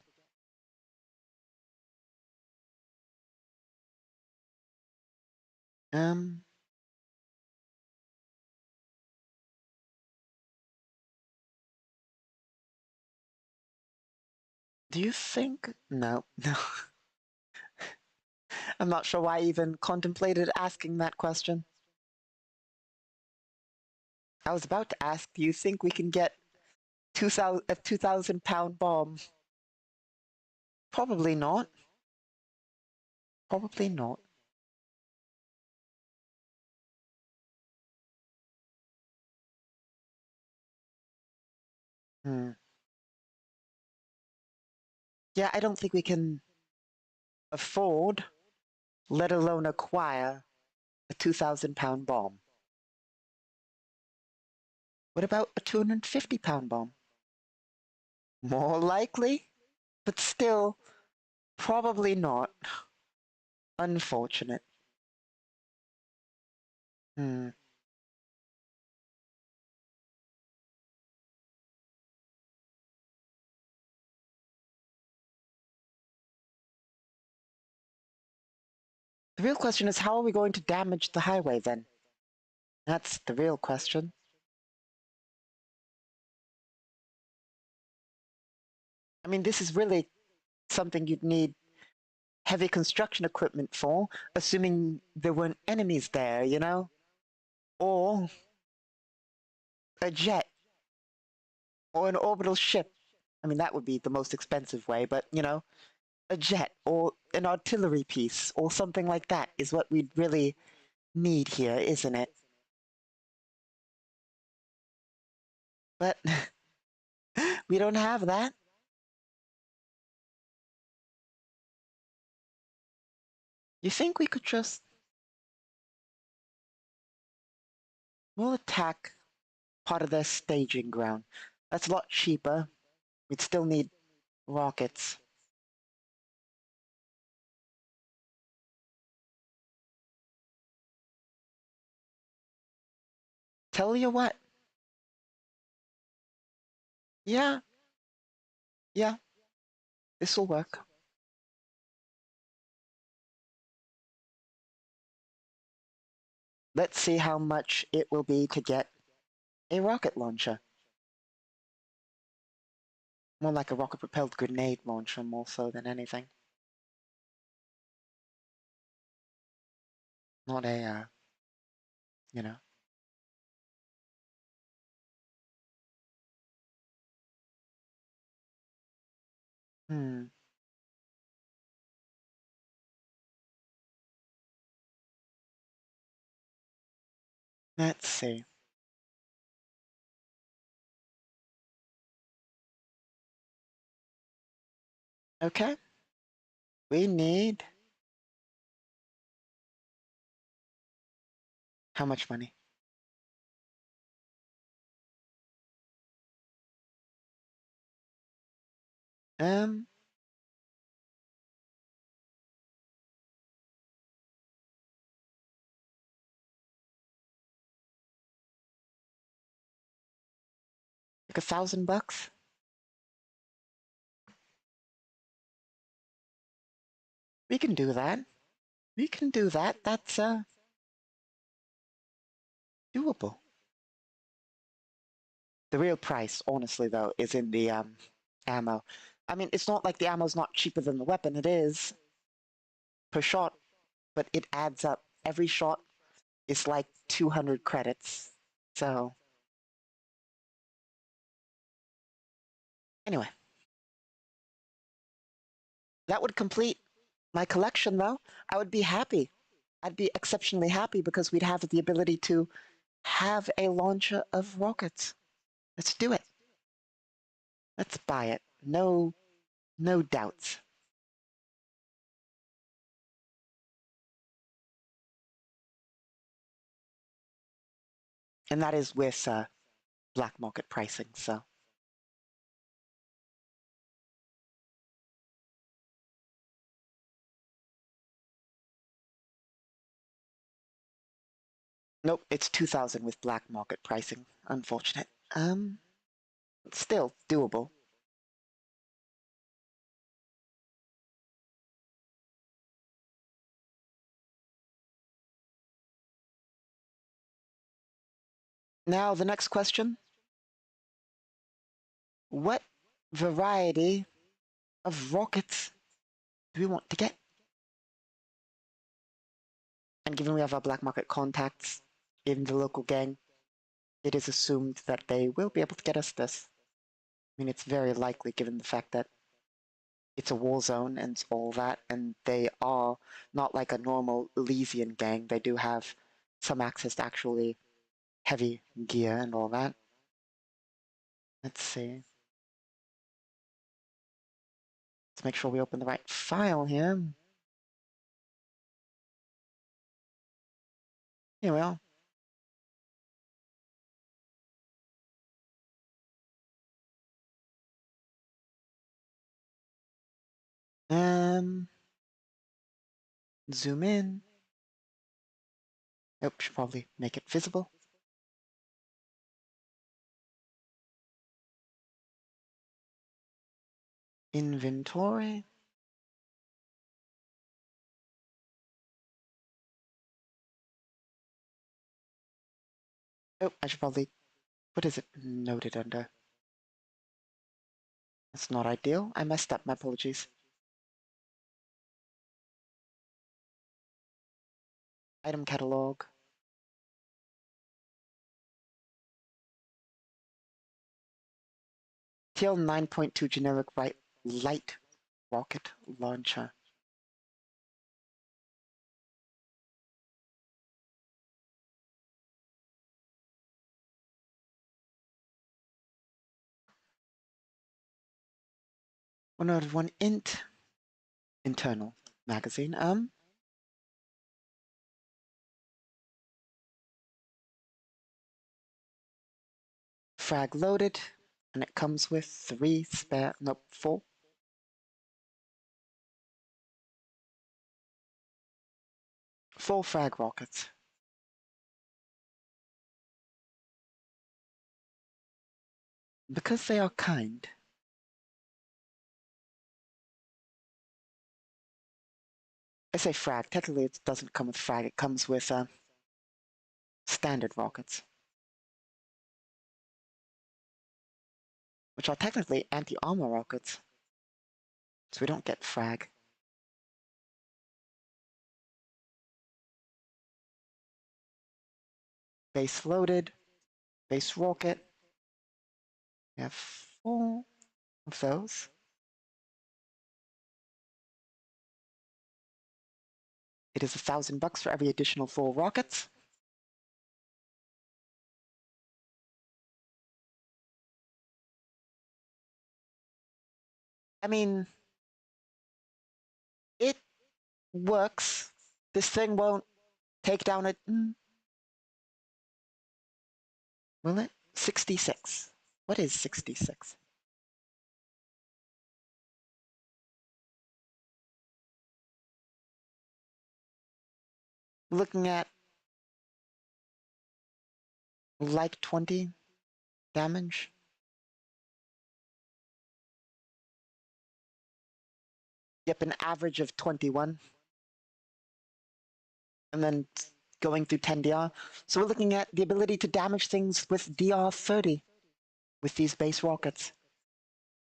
Um, do you think? No, no. I'm not sure why I even contemplated asking that question. I was about to ask, do you think we can get a 2,000-pound bomb? Probably not. Probably not. Hmm. Yeah, I don't think we can afford, let alone acquire, a 2,000-pound bomb. What about a 250-pound bomb? More likely, but still, probably not. Unfortunate. Hmm. The real question is, how are we going to damage the highway then? That's the real question. I mean, this is really something you'd need heavy construction equipment for, assuming there weren't enemies there, you know? Or a jet, or an orbital ship. I mean, that would be the most expensive way, but, you know, a jet, or an artillery piece, or something like that is what we'd really need here, isn't it? But we don't have that. You think we could just... We'll attack part of their staging ground. That's a lot cheaper. We'd still need rockets. Tell you what. Yeah, yeah, this'll work. Let's see how much it will be to get a rocket launcher. More like a rocket-propelled grenade launcher, more so than anything. Not a, you know. Hmm. Let's see. Okay. We need... How much money? Um, like $1,000? We can do that. We can do that. That's, doable. The real price, honestly, though, is in the ammo. I mean, it's not like the ammo's not cheaper than the weapon. It is per shot, but it adds up. Every shot is like 200 credits. So, anyway, that would complete my collection, though. I would be happy. I'd be exceptionally happy because we'd have the ability to have a launcher of rockets. Let's do it. Let's buy it. No, no doubts. And that is with black market pricing, so. Nope, it's 2,000 with black market pricing. Unfortunate. Still doable. Now, the next question. What variety of rockets do we want to get? And given we have our black market contacts in the local gang, it is assumed that they will be able to get us this. I mean, it's very likely given the fact that it's a war zone and all that, and they are not like a normal Elysian gang. They do have some access to actually heavy gear and all that. Let's see. Let's make sure we open the right file here. Here we are. Zoom in. Nope, should probably make it visible. Inventory. Oh, I should probably, what is it noted under? That's not ideal. I messed up, my apologies. Item catalog. TL 9.2 generic light rocket launcher. One internal magazine. Frag loaded, and it comes with four. Four frag rockets. Because they are kind. I say frag, technically it doesn't come with frag, it comes with standard rockets. Which are technically anti-armor rockets. So we don't get frag. Base loaded, base rocket. We have 4 of those. It is $1,000 for every additional 4 rockets. I mean, it works. This thing won't take down a... Will it? 66. What is 66? Looking at like 20 damage. Yep, an average of 21. And then going through 10 DR. So we're looking at the ability to damage things with DR 30. with these base rockets.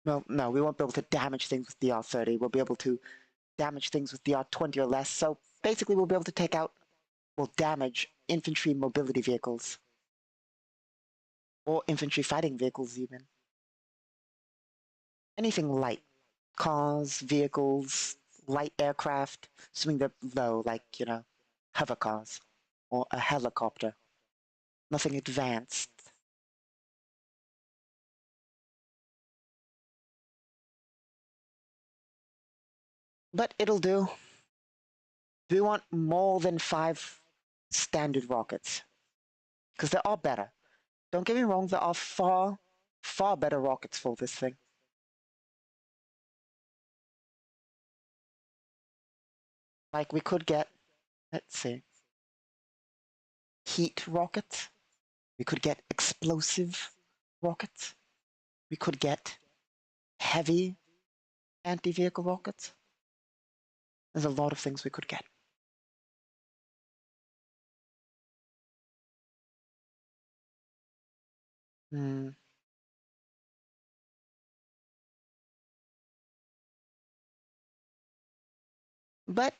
Well, no, we won't be able to damage things with the R30. We'll be able to damage things with the R20 or less. So basically, we'll be able to take out, well, damage infantry mobility vehicles. Or infantry fighting vehicles, even. Anything light. Cars, vehicles, light aircraft, assuming they're low, like, hover cars. Or a helicopter. Nothing advanced. But it'll do. Do we want more than 5 standard rockets? Because there are better. Don't get me wrong, there are far, far better rockets for this thing. Like, we could get, let's see, heat rockets. We could get explosive rockets. We could get heavy anti-vehicle rockets. There's a lot of things we could get. Hmm. But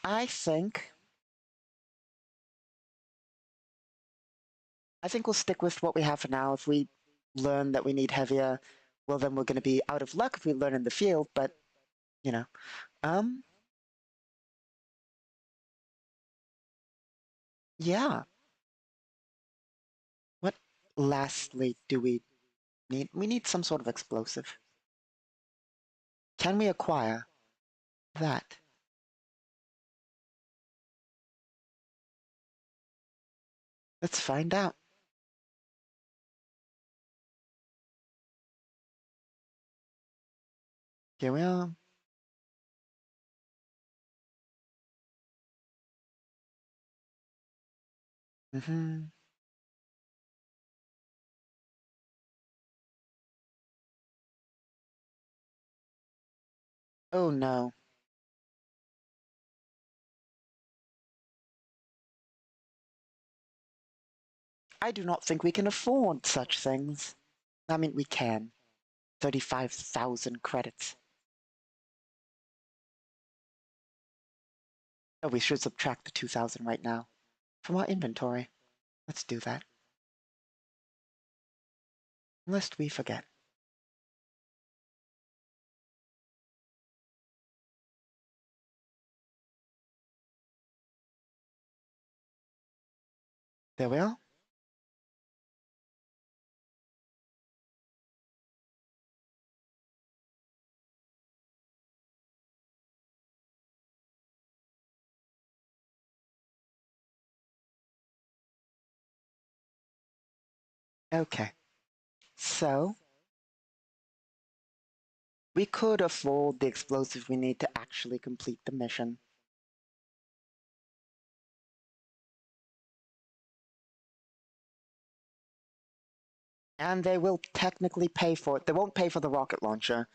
I think we'll stick with what we have for now. If we learn that we need heavier, well, then we're going to be out of luck if we learn in the field, but, you know. Yeah. What lastly do we need? We need some sort of explosive. Can we acquire that? Let's find out. Here we are. Mm-hmm. Oh no. I do not think we can afford such things. I mean, we can. 35,000 credits. Oh, we should subtract the 2,000 right now from our inventory. Let's do that. Lest we forget. There we are. Okay. So, we could afford the explosive we need to actually complete the mission. And they will technically pay for it. They won't pay for the rocket launcher.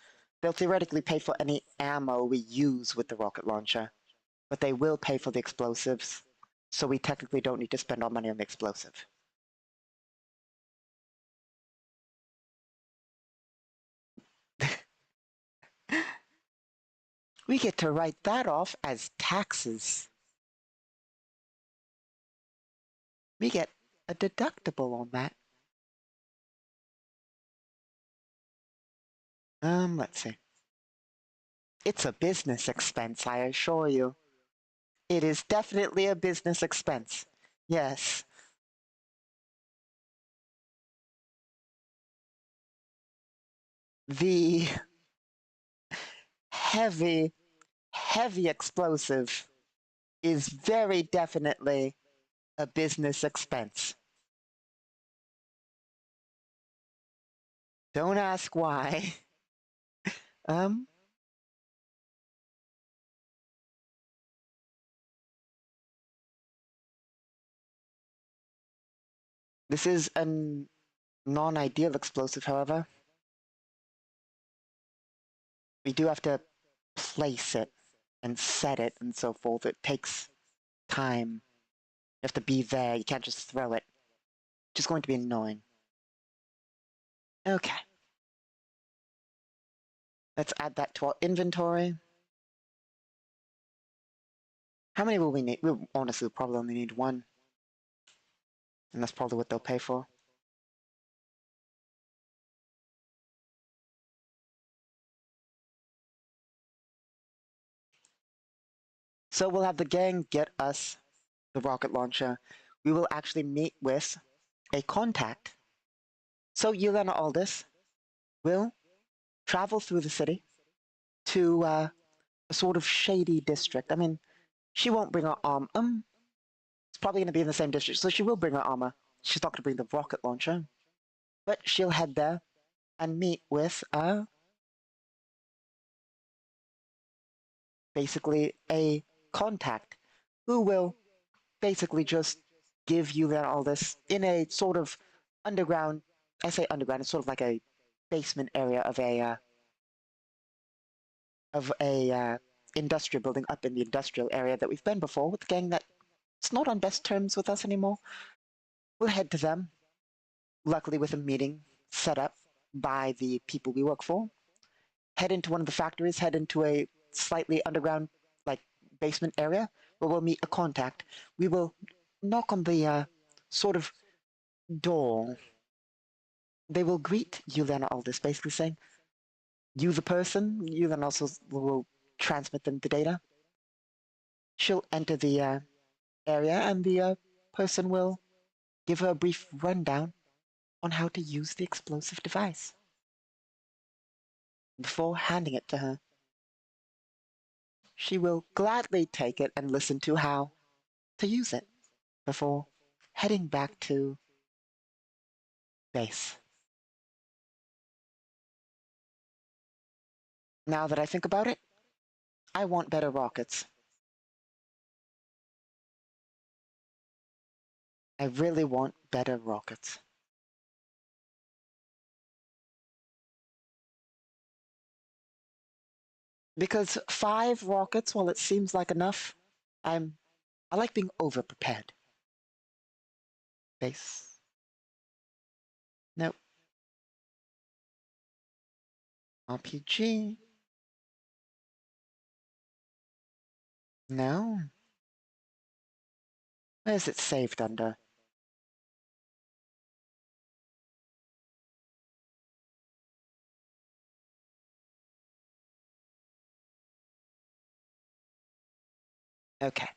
They'll theoretically pay for any ammo we use with the rocket launcher. But they will pay for the explosives. So we technically don't need to spend our money on the explosive. We get to write that off as taxes. We get a deductible on that. Let's see. It's a business expense, I assure you. It is definitely a business expense. Yes. The heavy, heavy explosive is very definitely a business expense. Don't ask why. Um, this is a non-ideal explosive, however. We do have to place it and set it and so forth. It takes time. You have to be there. You can't just throw it. It's just going to be annoying. Okay. Let's add that to our inventory. How many will we need? We'll honestly probably only need one. And that's probably what they'll pay for. So we'll have the gang get us the rocket launcher. We will actually meet with a contact. So Yelena Aldous will travel through the city to a sort of shady district. I mean, she won't bring her arm. It's probably going to be in the same district, so she will bring her armor. She's not going to bring the rocket launcher, but she'll head there and meet with basically a contact who will basically just give you all this in a sort of underground. I say underground. It's sort of like a basement area of a industrial building up in the industrial area that we've been before with the gang that's not on best terms with us anymore. We'll head to them, luckily with a meeting set up by the people we work for. Head into one of the factories, head into a slightly underground, like, basement area where we'll meet a contact. We will knock on the sort of door. They will greet you then all this, basically saying, you the person, you then also will transmit them the data. She'll enter the area and the person will give her a brief rundown on how to use the explosive device before handing it to her. She will gladly take it and listen to how to use it before heading back to base. Now that I think about it, I want better rockets. I really want better rockets. Because 5 rockets, while it seems like enough, I like being over-prepared. Base. Nope. RPG. No. Where's it saved under? Okay.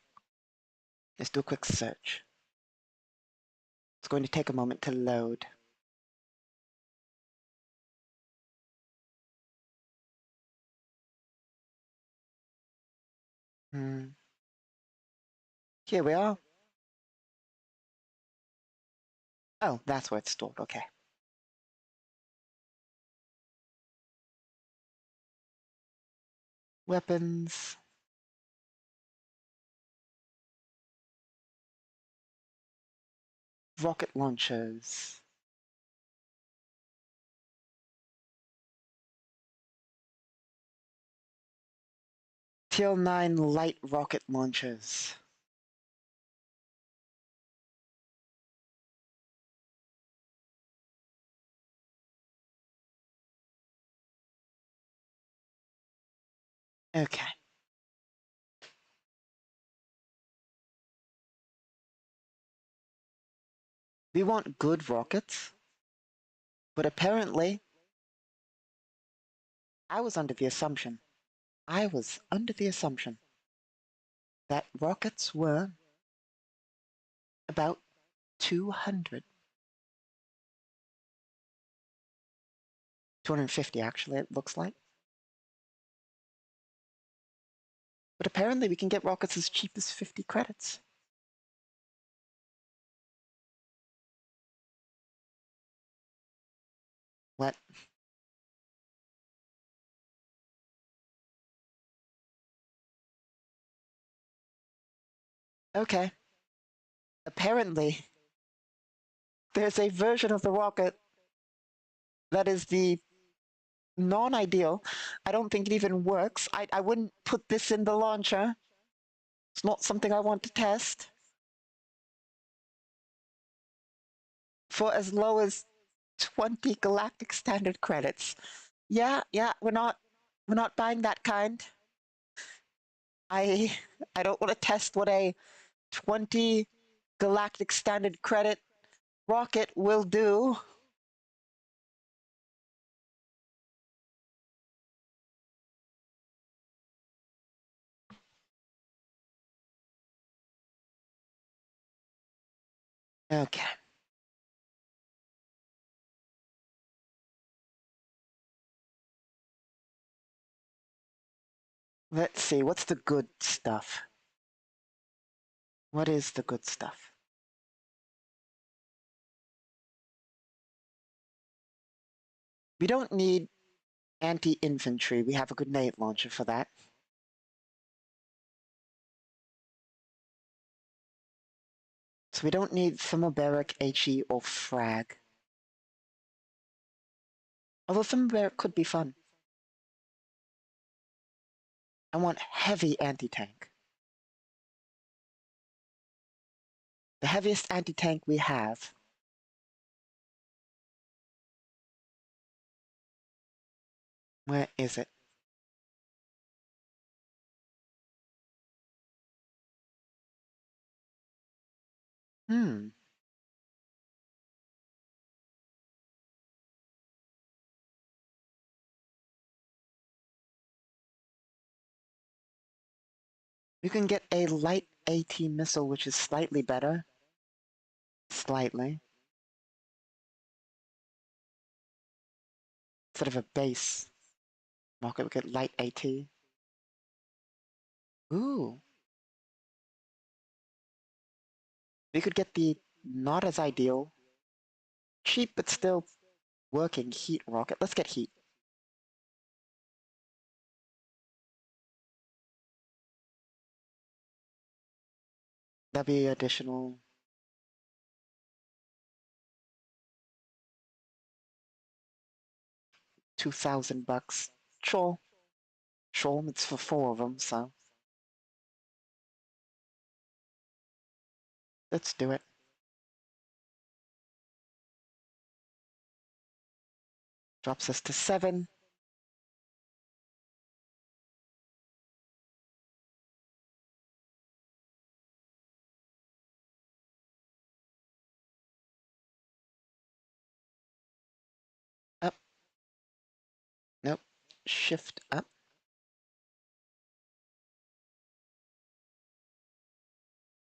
Let's do a quick search. It's going to take a moment to load. Here we are. Oh, that's where it's stored. Okay. Weapons. Rocket launchers. TL9 light rocket launchers. Okay. We want good rockets, but apparently I was under the assumption that rockets were about 200. 250 actually, it looks like. But apparently we can get rockets as cheap as 50 credits. What? Okay. Apparently, there's a version of the rocket that is the non-ideal. I don't think it even works. I wouldn't put this in the launcher. It's not something I want to test. For as low as 20 galactic standard credits. Yeah, we're not buying that kind. I I don't want to test what a 20 galactic standard credit rocket will do. Okay. Let's see, what's the good stuff? What is the good stuff? We don't need anti-infantry. We have a grenade launcher for that. So we don't need thermobaric, HE, or frag. Although thermobaric could be fun. I want heavy anti-tank. The heaviest anti-tank we have. Where is it? Hmm. You can get a light AT missile, which is slightly better. Slightly. Instead of a base rocket, we get light AT. Ooh. We could get the not as ideal, cheap but still working heat rocket. Let's get heat. That'd be additional 2,000 bucks. Sure. Sure, it's for 4 of them, so let's do it. Drops us to 7. Up. Nope. Shift up.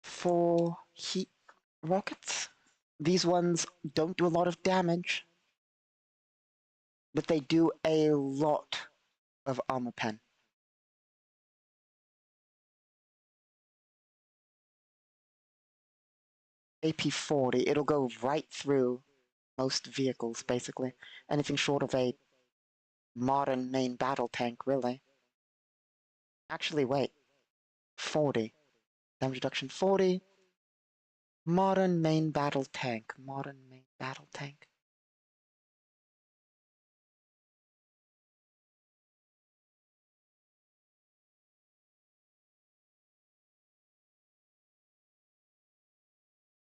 4 heat rockets. These ones don't do a lot of damage, but they do a lot of armor pen. AP-40, it'll go right through most vehicles, basically. Anything short of a modern main battle tank, really. Actually, wait. 40. Damage reduction 40. Modern main battle tank. Modern main battle tank.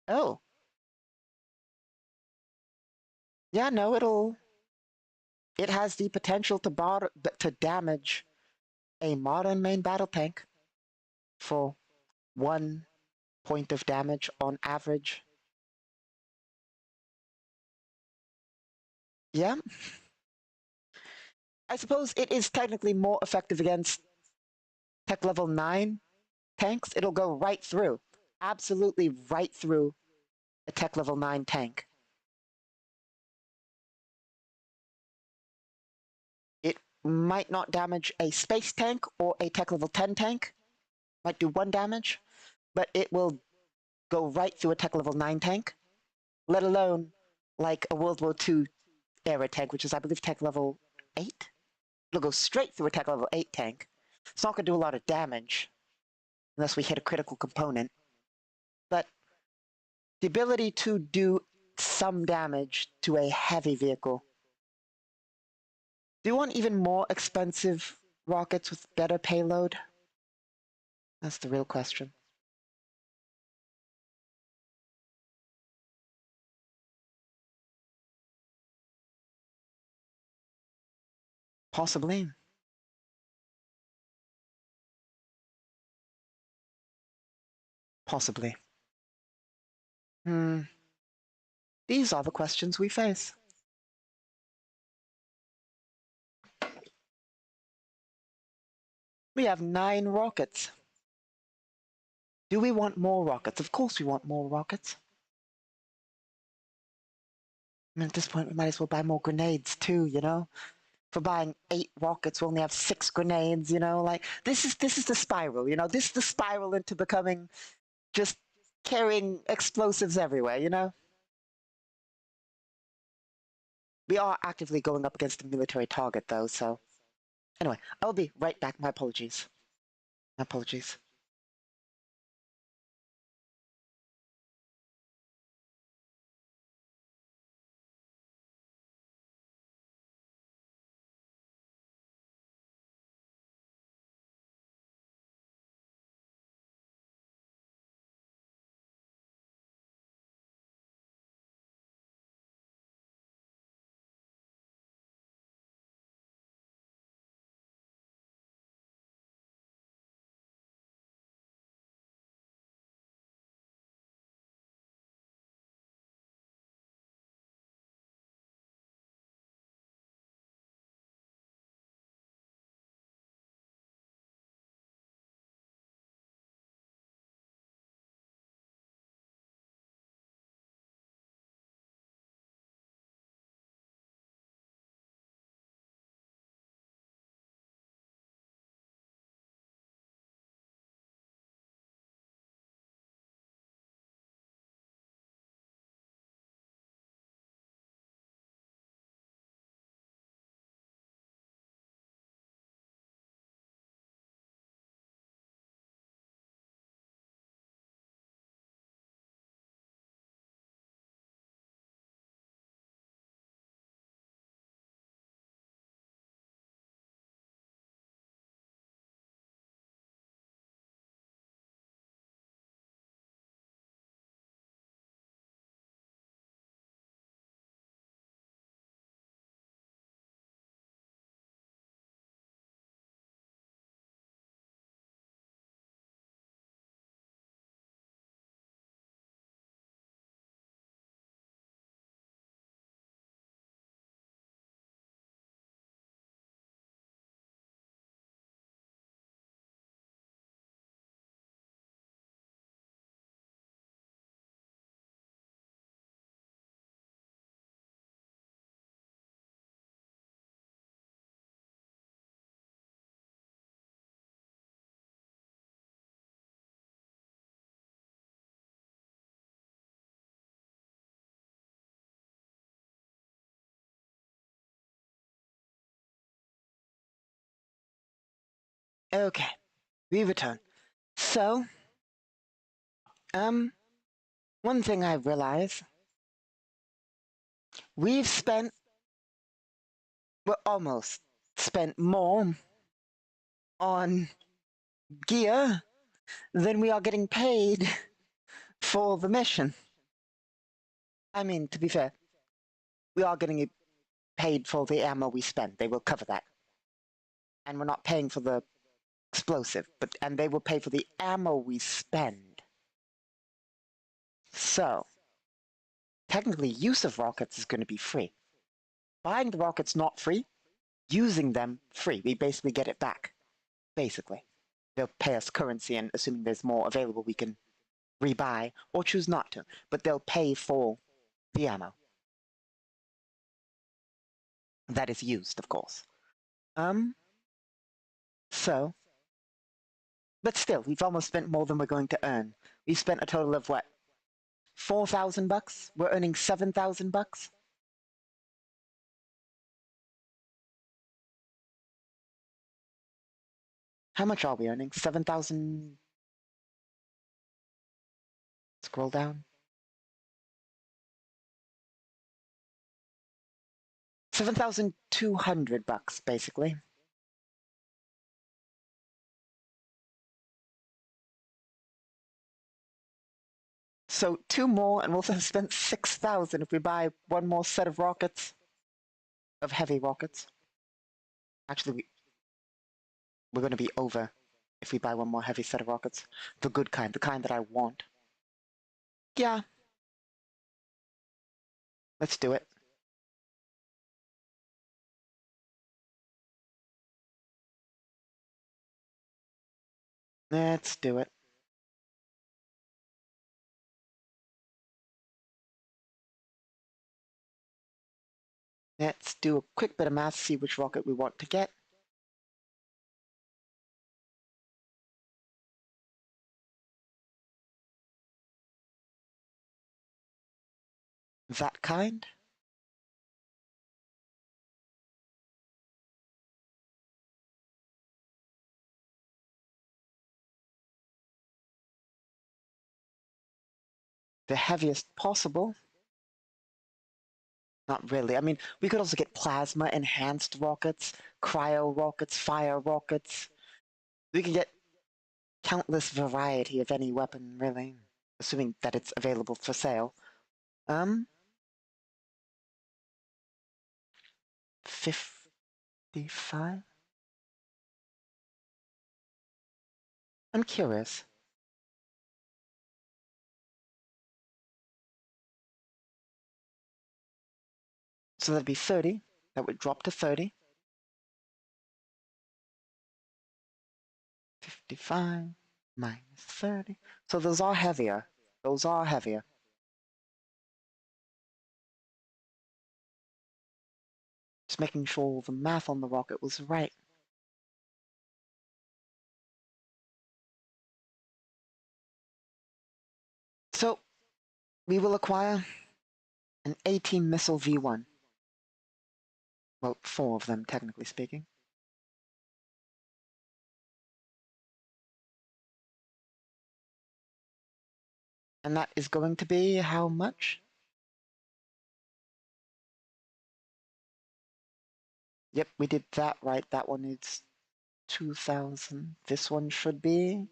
Oh. Yeah, no, it has the potential to damage a modern main battle tank for 1 point of damage on average. Yeah. I suppose it is technically more effective against tech level 9 tanks. It'll go right through. Absolutely right through a tech level 9 tank. It might not damage a space tank or a tech level 10 tank. Might do 1 damage, but it will go right through a tech level 9 tank, let alone like a World War II era tank, which is, I believe, tech level 8. It'll go straight through a tech level 8 tank. It's not going to do a lot of damage unless we hit a critical component. But the ability to do some damage to a heavy vehicle. Do you want even more expensive rockets with better payload? That's the real question. Possibly. Possibly. These are the questions we face. We have 9 rockets. Do we want more rockets? Of course we want more rockets. I mean, at this point, we might as well buy more grenades too, you know? For buying 8 rockets, we only have 6 grenades, you know? Like, this is the spiral, you know? This is the spiral into becoming just carrying explosives everywhere, you know? We are actively going up against a military target, though, so... Anyway, I'll be right back. My apologies. My apologies. Okay, we return. So, um, one thing I realize, we've spent, well, almost spent more on gear than we are getting paid for the mission. I mean, to be fair, we are getting paid for the ammo we spend. They will cover that. And we're not paying for the explosive, and they will pay for the ammo we spend. So, technically, use of rockets is going to be free. Buying the rockets not free, using them free. We basically get it back. Basically. They'll pay us currency, and assuming there's more available, we can rebuy or choose not to. But they'll pay for the ammo. That is used, of course. So, but still, we've almost spent more than we're going to earn. We've spent a total of what? $4,000? We're earning $7,000? How much are we earning? 7,000. Scroll down. 7,200 bucks, basically. So 2 more, and we'll have spent 6,000 if we buy 1 more set of rockets, of heavy rockets. Actually, we're going to be over if we buy one more heavy set of rockets. The good kind, the kind that I want. Yeah. Let's do it. Let's do it. Let's do a quick bit of math, see which rocket we want to get. That kind. The heaviest possible. Not really. I mean, we could also get plasma enhanced rockets, cryo rockets, fire rockets. We can get countless variety of any weapon, really, assuming that it's available for sale. 55? I'm curious. So that'd be 30. That would drop to 30. 55 minus 30. So those are heavier. Those are heavier. Just making sure the math on the rocket was right. So we will acquire an A-team missile V1. Well, 4 of them, technically speaking. And that is going to be how much? Yep, we did that right. That one is 2,000. This one should be...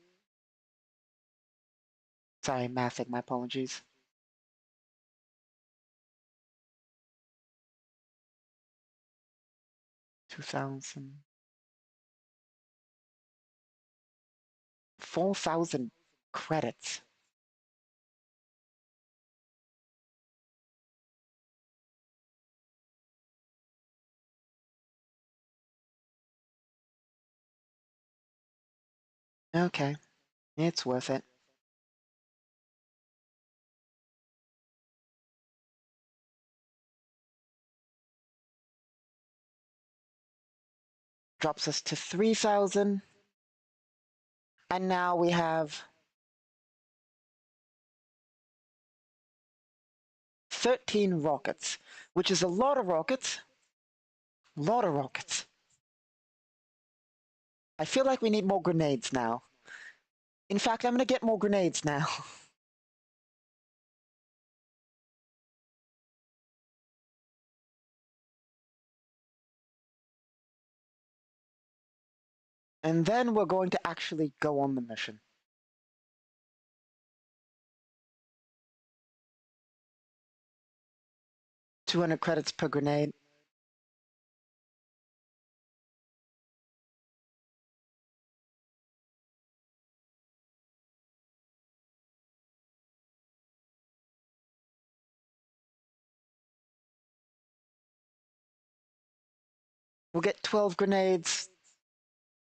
Sorry, mathing, my apologies. 2,000. 4,000 credits. Okay, it's worth it. Drops us to 3,000. And now we have 13 rockets, which is a lot of rockets. Lot of rockets. I feel like we need more grenades now. In fact, I'm going to get more grenades now. And then we're going to actually go on the mission. 200 credits per grenade. We'll get 12 grenades.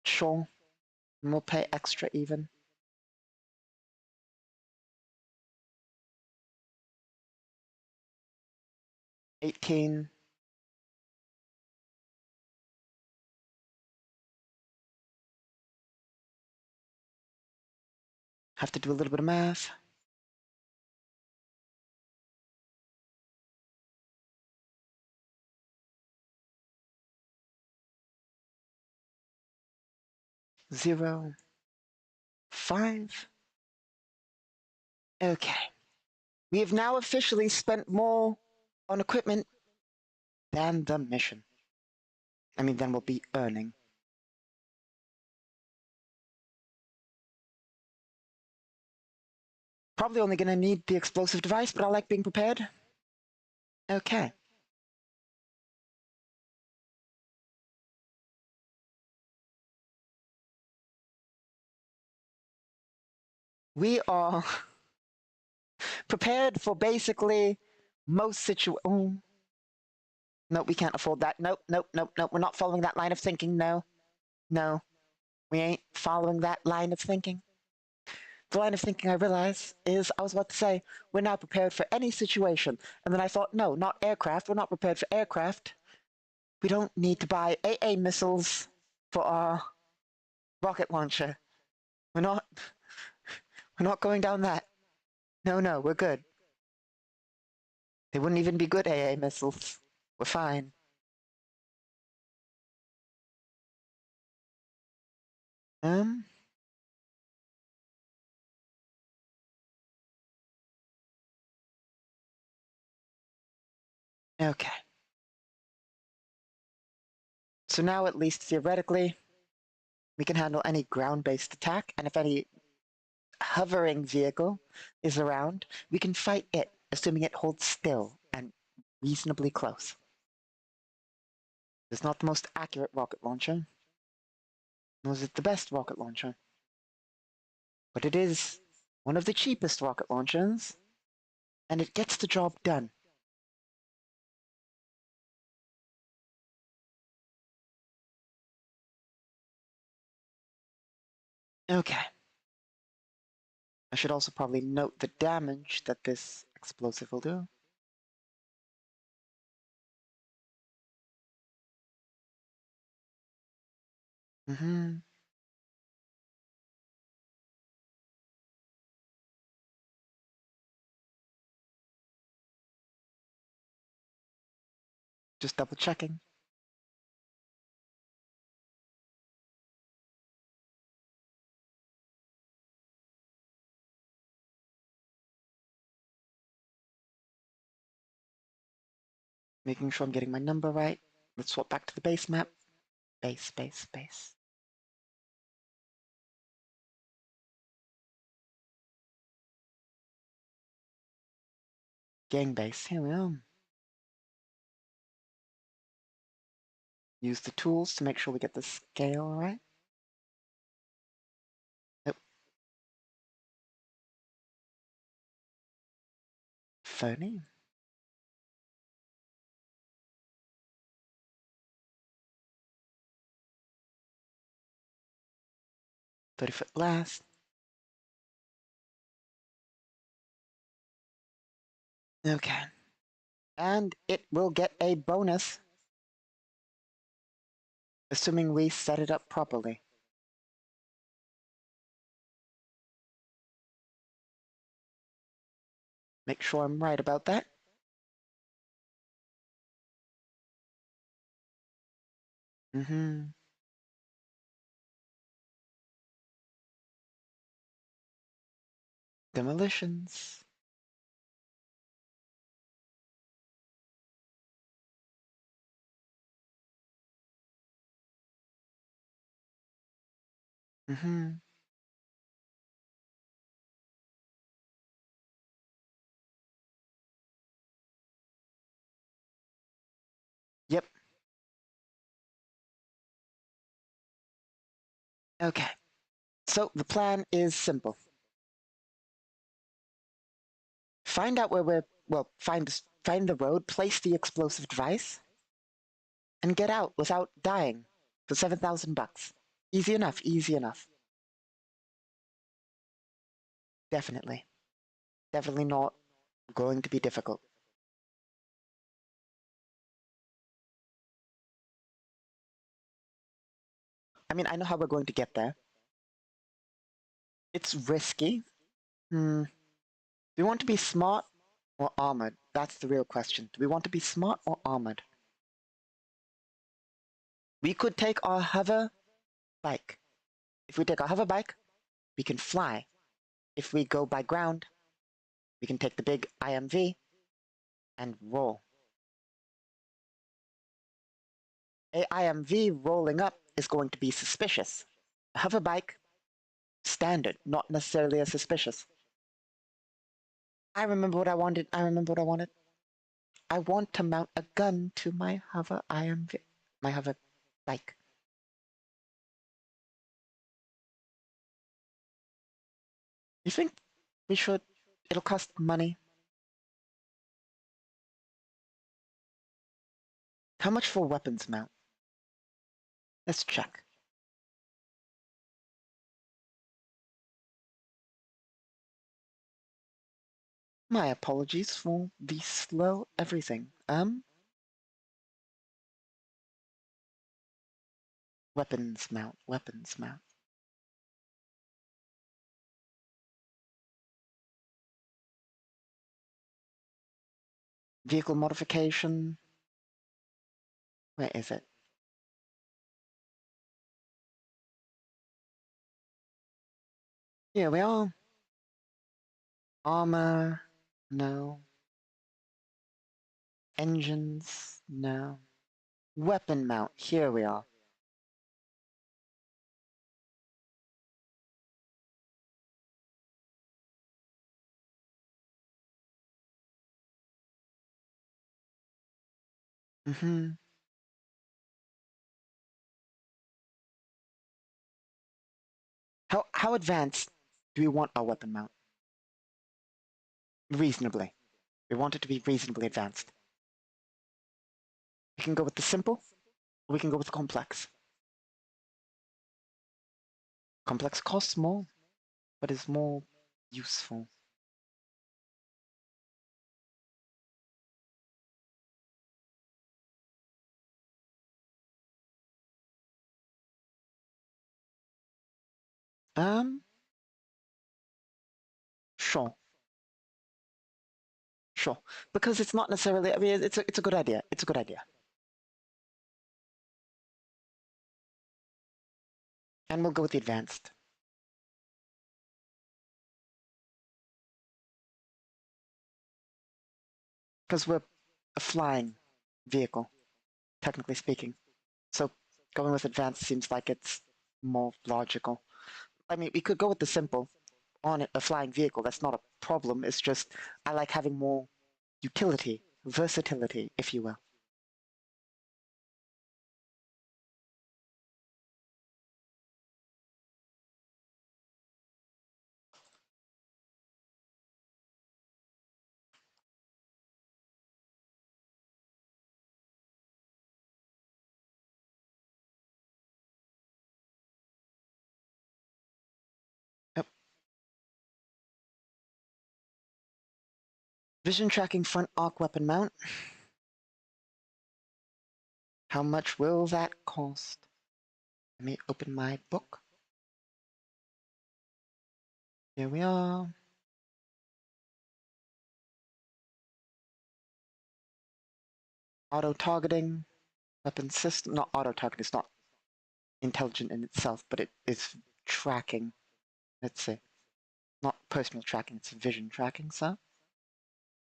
Sure. And we'll pay extra even. $18. Have to do a little bit of math. Zero. 5. Okay. We have now officially spent more on equipment than the mission. I mean, than we'll be earning. Probably only going to need the explosive device, but I like being prepared. Okay. We are prepared for basically most situations. Oh, no, we can't afford that. Nope, nope, nope, nope. We're not following that line of thinking. No, no, we ain't following that line of thinking. The line of thinking I realize is I was about to say, we're now prepared for any situation. And then I thought, no, not aircraft. We're not prepared for aircraft. We don't need to buy AA missiles for our rocket launcher. We're not we're not going down that. No, no, we're good. They wouldn't even be good AA missiles. We're fine. Um okay. So now at least theoretically we can handle any ground-based attack, and if any hovering vehicle is around, we can fight it, assuming it holds still and reasonably close. It's not the most accurate rocket launcher, nor is it the best rocket launcher, but it is one of the cheapest rocket launchers, and it gets the job done. Okay. I should also probably note the damage that this explosive will do. Mm-hmm. Just double checking. Making sure I'm getting my number right. Let's swap back to the base map. Base, base, base. Gang base. Here we are. Use the tools to make sure we get the scale right. Nope. Phony. 30-foot blast. Okay. And it will get a bonus, assuming we set it up properly. Make sure I'm right about that. Mm-hmm. Demolitions. Mm-hmm. Yep. Okay. So the plan is simple. Find out where find the road, place the explosive device, and get out without dying for 7,000 bucks. Easy enough, easy enough. Definitely. Definitely not going to be difficult. I mean, I know how we're going to get there. It's risky. Hmm. Do we want to be smart or armored? That's the real question. Do we want to be smart or armored? We could take our hover bike. If we take our hover bike, we can fly. If we go by ground, we can take the big IMV and roll. A IMV rolling up is going to be suspicious. A hover bike, standard, not necessarily as suspicious. I remember what I wanted. I remember what I wanted. I want to mount a gun to my hover IMV, my hover bike. You think we should? It'll cost money. How much for weapons mount? Let's check. My apologies for the slow everything. Weapons mount, weapons mount. Vehicle modification. Where is it? Here we are. Armor, no. Engines, no. Weapon mount, here we are. Mm-hmm. How advanced do we want our weapon mount? Reasonably. We want it to be reasonably advanced. We can go with the simple, or we can go with the complex. Complex costs more, but is more useful. Sure. Sure. Because it's not necessarily, I mean, it's a good idea. It's a good idea. And we'll go with the advanced. Because we're a flying vehicle, technically speaking. So going with advanced seems like it's more logical. I mean, we could go with the simple on a flying vehicle. That's not a problem. It's just I like having more utility, versatility, if you will. Yep. Vision tracking front arc weapon mount. How much will that cost? Let me open my book. Here we are. Auto targeting, weapon system. Not auto targeting, it's not intelligent in itself, but it is tracking. Let's see. Not personal tracking, it's vision tracking, so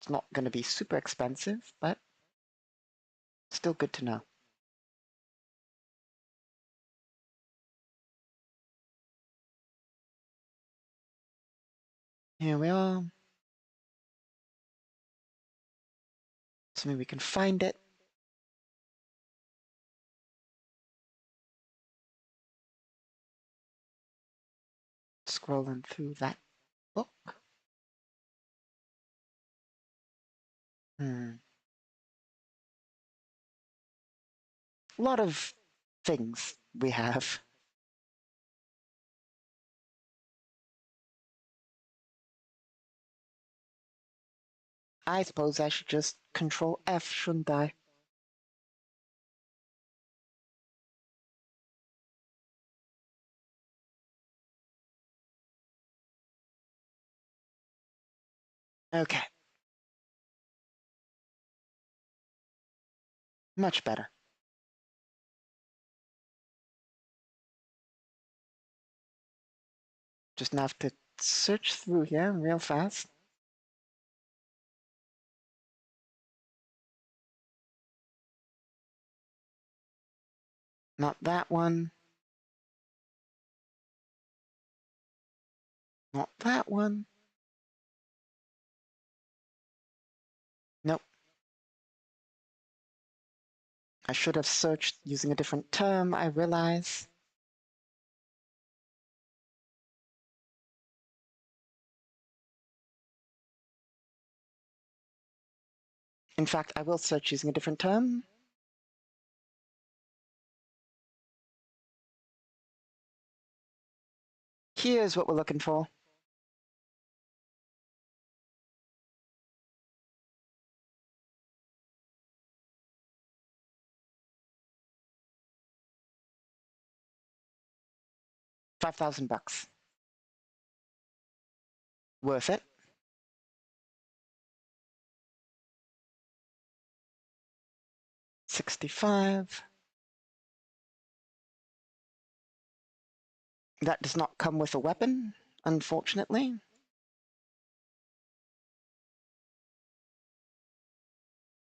it's not going to be super expensive, but still good to know. Here we are. Assuming we can find it. Scrolling through that book. A lot of things we have. I suppose I should just control F, shouldn't I? Okay. Much better. Just now have to search through here real fast. Not that one. Not that one. Nope. I should have searched using a different term, I realize. In fact, I will search using a different term. Here's what we're looking for. $5,000. Worth it. $65. That does not come with a weapon, unfortunately.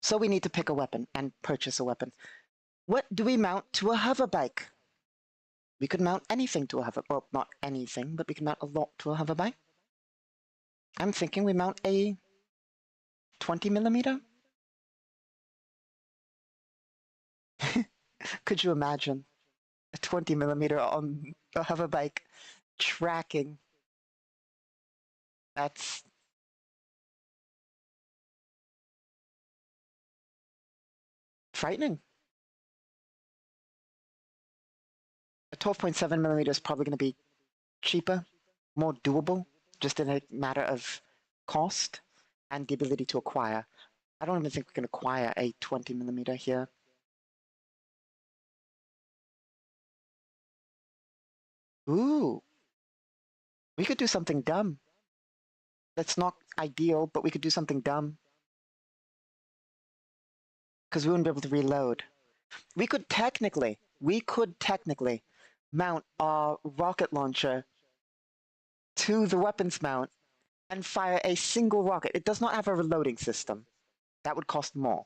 So we need to pick a weapon and purchase a weapon. What do we mount to a hover bike? We could mount anything to a hover, well, not anything, but we can mount a lot to a hover bike. I'm thinking we mount a 20mm. Could you imagine a 20mm on a hover bike tracking? That's frightening. A 12.7mm is probably going to be cheaper, more doable, just in a matter of cost and the ability to acquire. I don't even think we can acquire a 20mm here. Ooh, we could do something dumb. That's not ideal, but we could do something dumb. Because we wouldn't be able to reload. We could technically mount our rocket launcher to the weapons mount and fire a single rocket. It does not have a reloading system. That would cost more.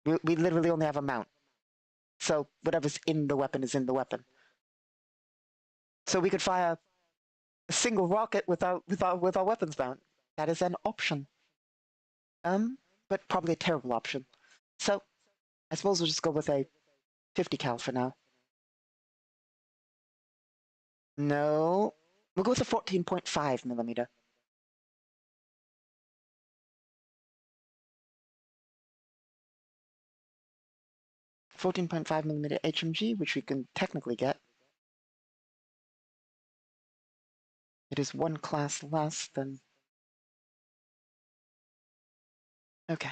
We literally only have a mount. So whatever's in the weapon is in the weapon. So we could fire a single rocket with our weapons mount. That is an option. But probably a terrible option. So I suppose we'll just go with a 50 cal for now. No, we'll go with a 14.5mm. 14.5mm HMG, which we can technically get. It is one class less than... Okay.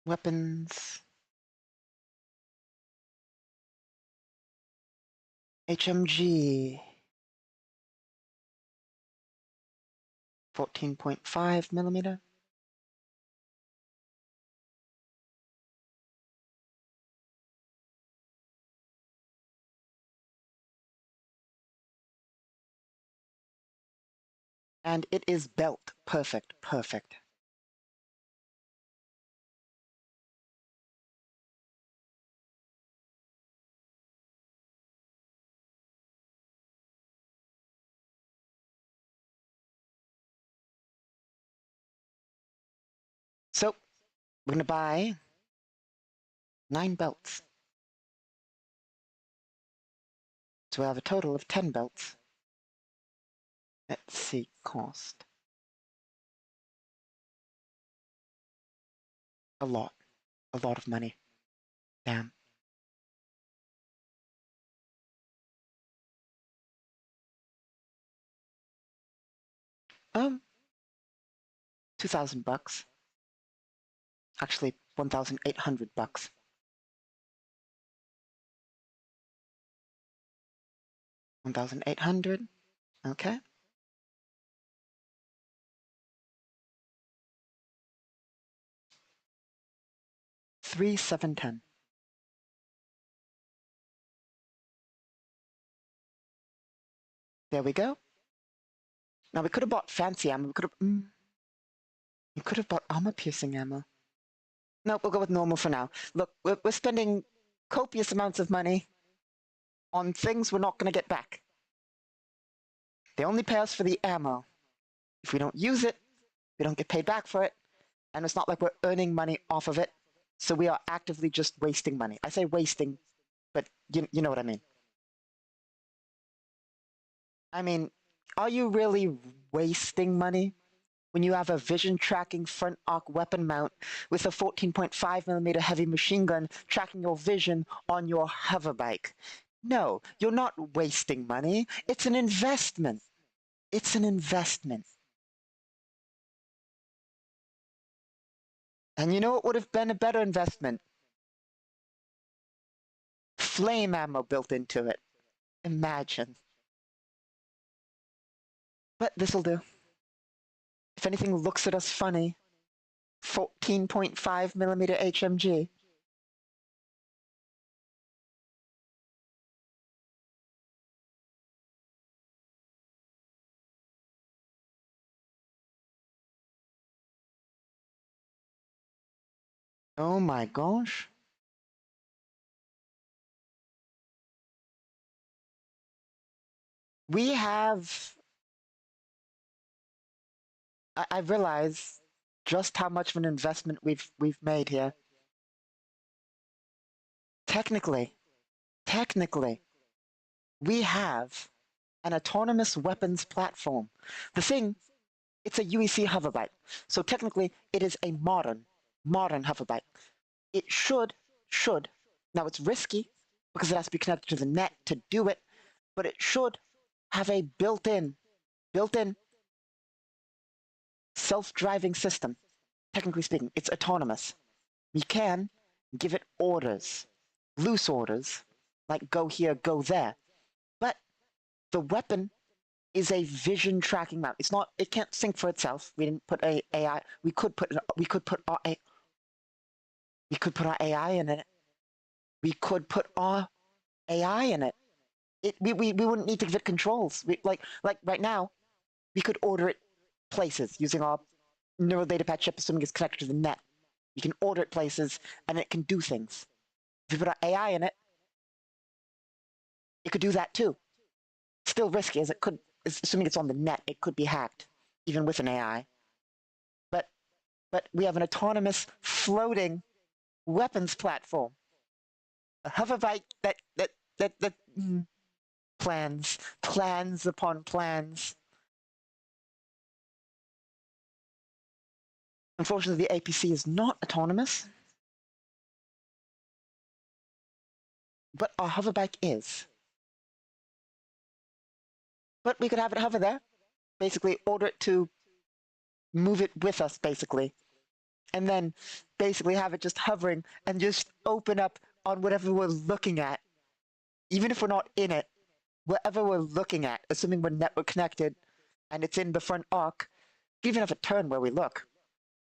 Weapons. HMG. 14.5mm. And it is belt. Perfect, perfect. So, we're gonna buy 9 belts. So we'll have a total of 10 belts. Let's see, cost. A lot of money. Damn. $2,000. Actually, $1,800. 1,800. Okay. $3,710. There we go. Now we could have bought fancy ammo. We could have bought armor-piercing ammo. No, we'll go with normal for now. Look, we're spending copious amounts of money on things we're not going to get back. They only pay us for the ammo. If we don't use it, we don't get paid back for it, and it's not like we're earning money off of it, so we are actively just wasting money. I say wasting, but you know what I mean. I mean, are you really wasting money when you have a vision tracking front arc weapon mount with a 14.5mm heavy machine gun tracking your vision on your hoverbike? No, you're not wasting money. It's an investment. It's an investment. And you know what would have been a better investment? Flame ammo built into it. Imagine. But this'll do. If anything looks at us funny, 14.5mm HMG. Oh my gosh. We have. I realize just how much of an investment we've made here. Technically, technically, we have an autonomous weapons platform. The thing, it's a UEC hoverbike. So technically, it is a modern hoverbike. It should, now it's risky because it has to be connected to the net to do it, but it should have a built-in self-driving system. Technically speaking, it's autonomous. We can give it orders, loose orders, like go here, go there. But the weapon is a vision tracking mount. It's not. It can't think for itself. We didn't put a AI. We could put our AI in it. We could put our AI in it. We wouldn't need to give it controls. Like right now, we could order it places using our neural data patch chip, assuming it's connected to the net. You can order it places, and it can do things. If you put our AI in it, it could do that too. Still risky, as it could, assuming it's on the net, it could be hacked, even with an AI. But we have an autonomous floating weapons platform, a hoverbike that plans upon plans. Unfortunately, the APC is not autonomous, but our hoverbike is. But we could have it hover there, basically order it to move it with us, basically, and then basically have it just hovering and just open up on whatever we're looking at, even if we're not in it, whatever we're looking at, assuming we're network connected and it's in the front arc, even if it turn where we look,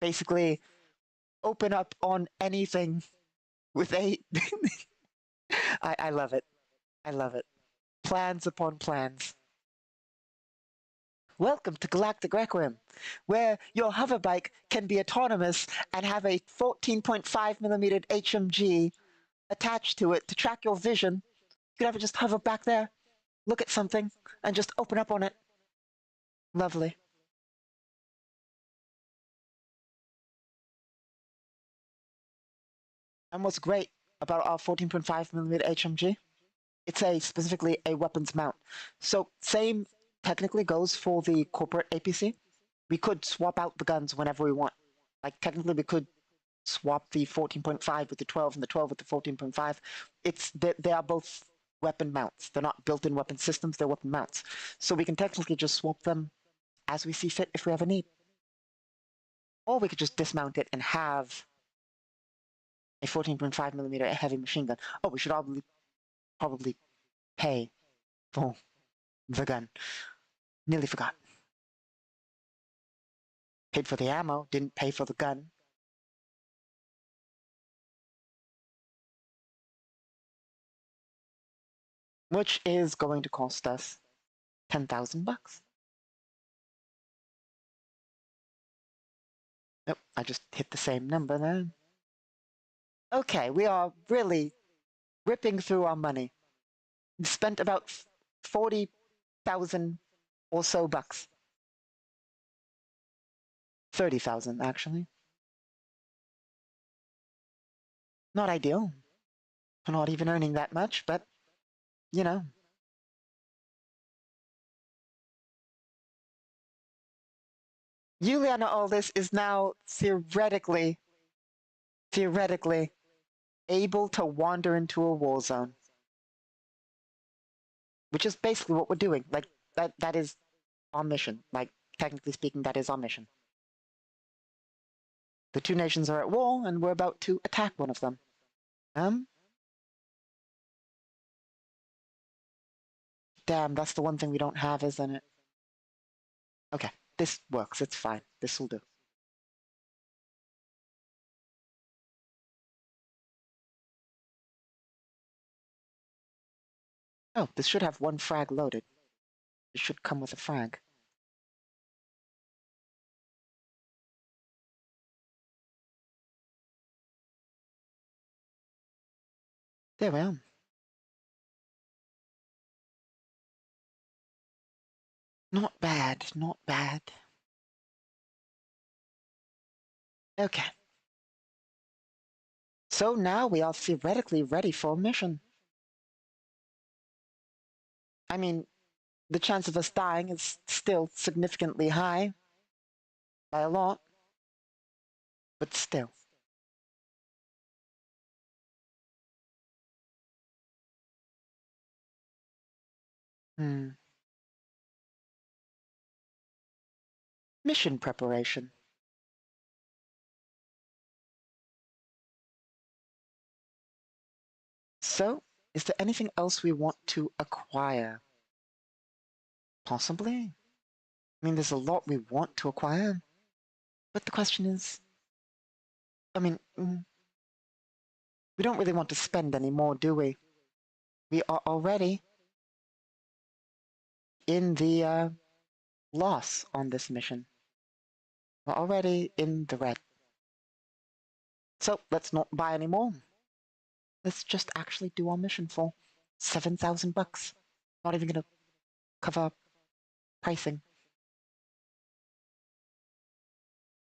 basically open up on anything with a. I love it. I love it. Plans upon plans. Welcome to Galactic Requiem, where your hoverbike can be autonomous and have a 14.5mm HMG attached to it to track your vision. You could have it just hover back there, look at something, and just open up on it. Lovely. And what's great about our 14.5mm HMG, it's specifically a weapons mount. So same technically goes for the corporate APC. We could swap out the guns whenever we want. Like technically we could swap the 14.5 with the 12 and the 12 with the 14.5. They are both weapon mounts. They're not built-in weapon systems, they're weapon mounts. So we can technically just swap them as we see fit if we have a need. Or we could just dismount it and have a 14.5mm heavy machine gun. Oh, we should probably pay for the gun. Nearly forgot. Paid for the ammo, didn't pay for the gun. Which is going to cost us 10,000 bucks. Nope, I just hit the same number then. Okay, we are really ripping through our money. We spent about 40,000 or so bucks. 30,000, actually. Not ideal. We're not even earning that much, but, you know. Juliana Aldis is now theoretically able to wander into a war zone, which is basically what we're doing. Like that is our mission. Like technically speaking, that is our mission. The two nations are at war, and we're about to attack one of them. Damn, that's the one thing we don't have, isn't it? Okay, this works. It's fine. This will do. Oh, this should have one frag loaded. It should come with a frag. There we are. Not bad, not bad. Okay. So now we are theoretically ready for a mission. I mean, the chance of us dying is still significantly high. By a lot. But still. Mission preparation. So, is there anything else we want to acquire? Possibly. I mean, there's a lot we want to acquire. But the question is, I mean, we don't really want to spend any more, do we? We are already in the loss on this mission. We're already in the red. So let's not buy any more. Let's just actually do our mission for $7,000. Not even gonna cover pricing.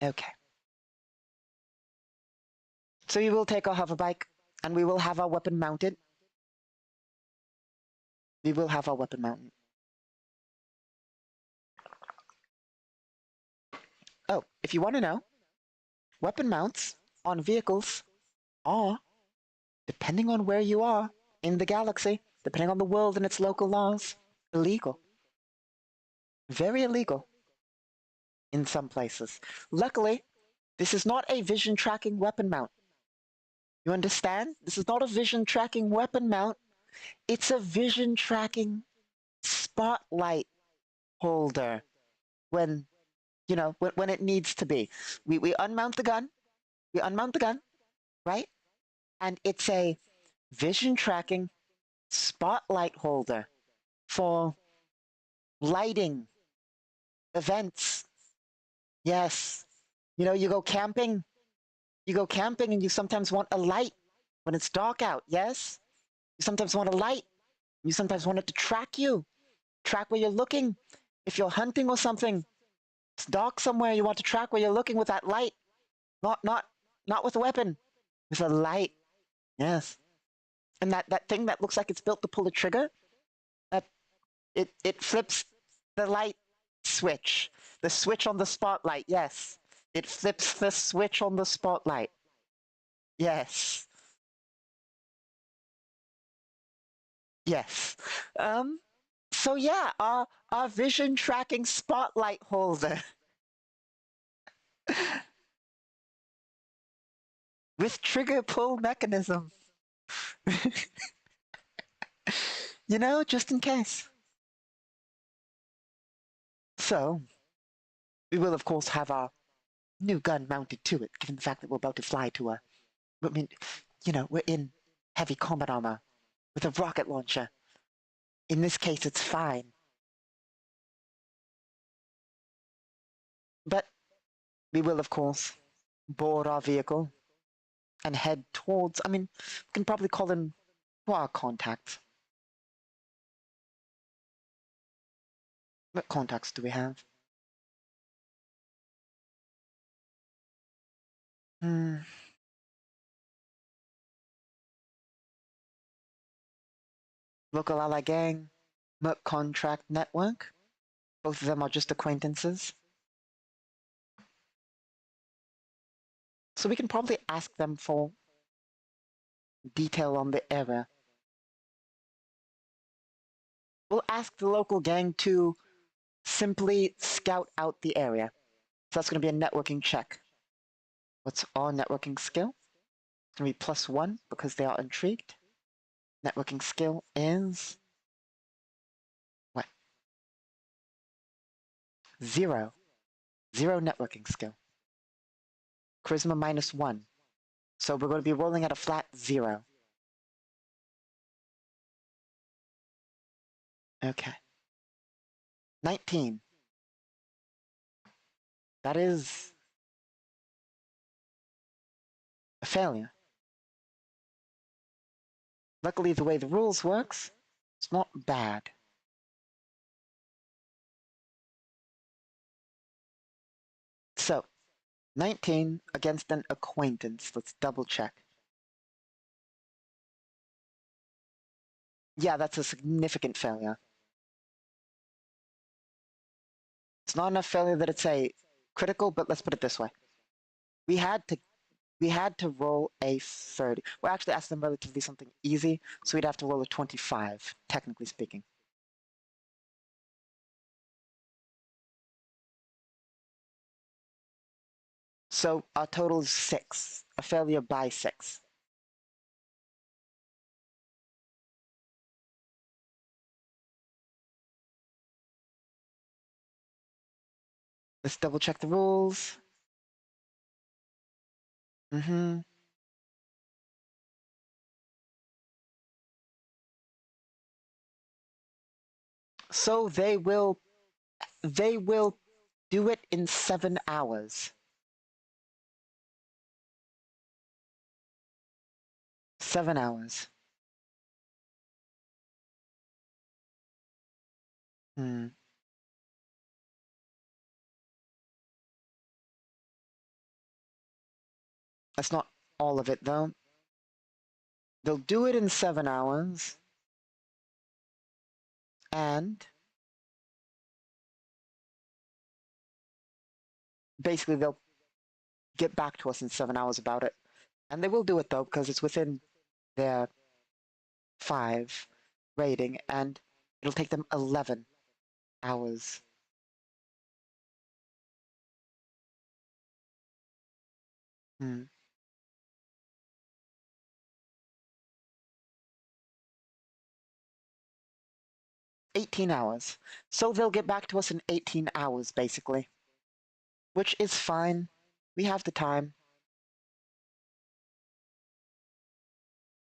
Okay. So we will take our hover bike and we will have our weapon mounted. We will have our weapon mounted. Oh, if you want to know, weapon mounts on vehicles are, depending on where you are in the galaxy, depending on the world and its local laws, illegal. Very illegal in some places. Luckily, this is not a vision tracking weapon mount. You understand? This is not a vision tracking weapon mount. It's a vision tracking spotlight holder when, you know, when it needs to be. We unmount the gun. We unmount the gun, right? And it's a vision tracking spotlight holder for lighting events. Yes. You know, you go camping and you sometimes want a light when it's dark out. Yes. You sometimes want a light. You sometimes want it to track where you're looking. If you're hunting or something, it's dark somewhere, you want to track where you're looking with that light. Not with a weapon, with a light. Yes. And that thing that looks like it's built to pull the trigger, it flips the light switch. The switch on the spotlight, yes. It flips the switch on the spotlight. Yes. Yes. So yeah, our vision tracking spotlight holder with trigger pull mechanism. You know, just in case. So, we will of course have our new gun mounted to it, given the fact that we're about to fly to a, I mean, you know, we're in heavy combat armor with a rocket launcher. In this case, it's fine. But we will, of course, board our vehicle and head towards, I mean, we can probably call in our contacts. What contacts do we have? Local ally gang, Merc contract network. Both of them are just acquaintances. So we can probably ask them for detail on the error. We'll ask the local gang to simply scout out the area. So that's going to be a networking check. What's our networking skill? It's going to be +1 because they are intrigued. Networking skill is what? 0. 0 networking skill. Charisma -1. So we're going to be rolling at a flat 0. Okay. 19. That is a failure. Luckily, the way the rules works, it's not bad. So, 19 against an acquaintance. Let's double check. Yeah, that's a significant failure. It's not enough failure that it's a critical, but let's put it this way. We had to roll a 30. We're actually asking them relatively something easy, so we'd have to roll a 25, technically speaking. So our total is 6. A failure by 6. Let's double check the rules. So they will do it in 7 hours. 7 hours. That's not all of it, though. They'll do it in 7 hours, and basically they'll get back to us in 7 hours about it. And they will do it, though, because it's within their 5 rating, and it'll take them 11 hours. Hmm. 18 hours. So they'll get back to us in 18 hours, basically. Which is fine. We have the time.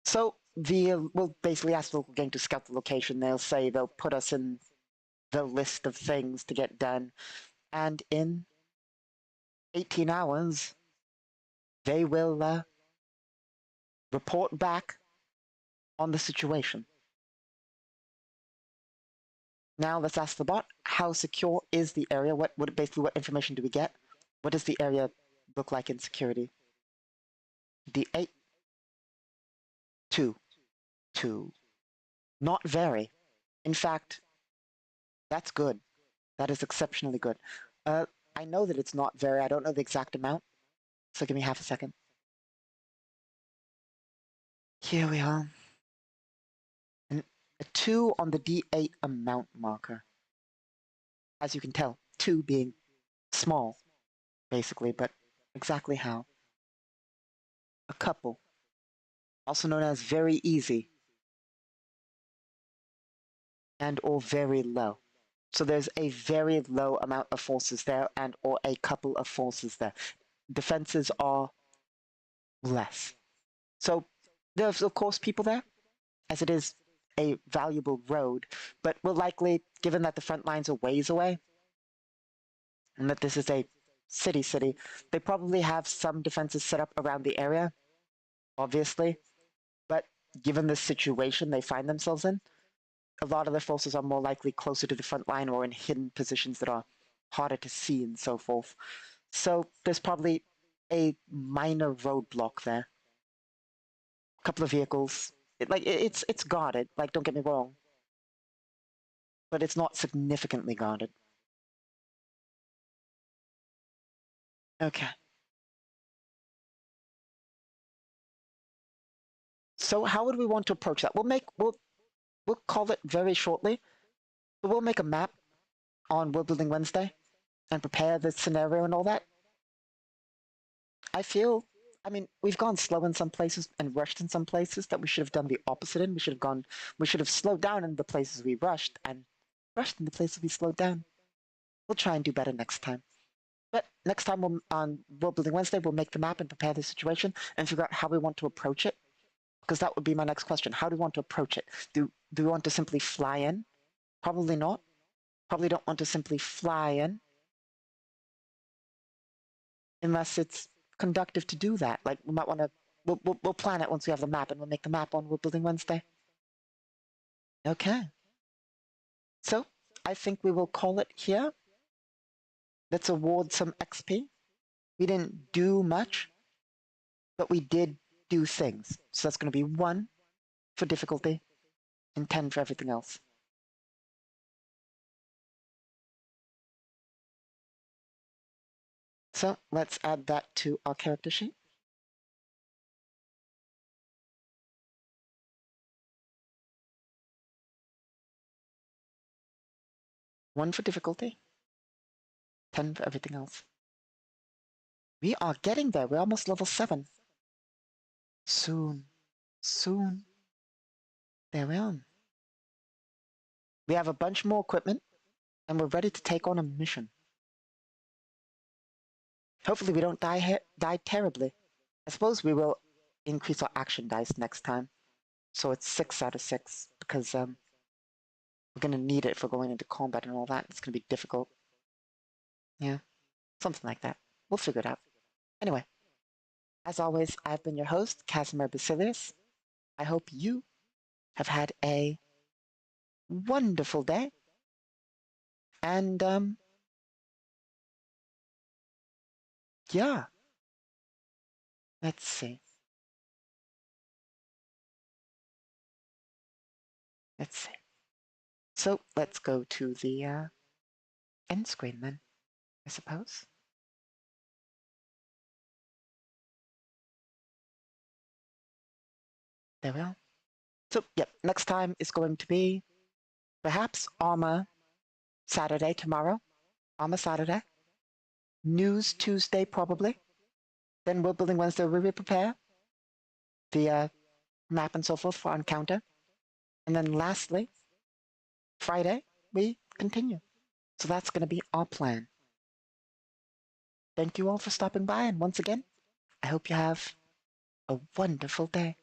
So we'll basically ask the local gang to scout the location. They'll say they'll put us in the list of things to get done. And in 18 hours, they will report back on the situation. Now let's ask the bot, how secure is the area? What information do we get? What does the area look like in security? D8. 2. 2. Not very. In fact, that's good. That is exceptionally good. I know that it's not very. I don't know the exact amount. So give me half a second. Here we are. And a 2 on the D8 amount marker. As you can tell, 2 being small, basically, but exactly how? A couple. Also known as very easy. And or very low. So there's a very low amount of forces there and or a couple of forces there. Defenses are less. So there's of course people there, as it is a valuable road, but will likely, given that the front lines are ways away, and that this is a city, they probably have some defenses set up around the area, obviously, but given the situation they find themselves in, a lot of their forces are more likely closer to the front line or in hidden positions that are harder to see and so forth. So there's probably a minor roadblock there. A couple of vehicles. It's guarded, like don't get me wrong. But it's not significantly guarded. Okay. So how would we want to approach that? We'll call it very shortly, but we'll make a map on World Building Wednesday and prepare the scenario and all that. I feel, I mean, we've gone slow in some places and rushed in some places that we should have done the opposite in. We should have slowed down in the places we rushed and rushed in the places we slowed down. We'll try and do better next time. But next time on World Building Wednesday, we'll make the map and prepare the situation and figure out how we want to approach it. Because that would be my next question. How do we want to approach it? Do we want to simply fly in? Probably not. Probably don't want to simply fly in unless it's conductive to do that. Like we might want to. We'll plan it once we have the map, and we'll make the map on World Building Wednesday. Okay. So I think we will call it here. Let's award some XP. We didn't do much, but we did do things. So that's going to be 1 for difficulty and 10 for everything else. So let's add that to our character sheet. One for difficulty, 10 for everything else. We are getting there. We're almost level 7. Soon. Soon. There we are. We have a bunch more equipment, and we're ready to take on a mission. Hopefully we don't die terribly. I suppose we will increase our action dice next time. So it's 6 out of 6, because we're going to need it if we're going into combat and all that. It's going to be difficult. Yeah, something like that. We'll figure it out. Anyway, as always, I've been your host, Casimir Basilius. I hope you have had a wonderful day. And, yeah. Let's see. Let's see. So let's go to the end screen then, I suppose. There we are. So, yep, next time is going to be perhaps Armor Saturday tomorrow. Armor Saturday. News Tuesday, probably. Then World Building Wednesday, we will prepare the map and so forth for Encounter. And then lastly, Friday, we continue. So that's going to be our plan. Thank you all for stopping by, and once again, I hope you have a wonderful day.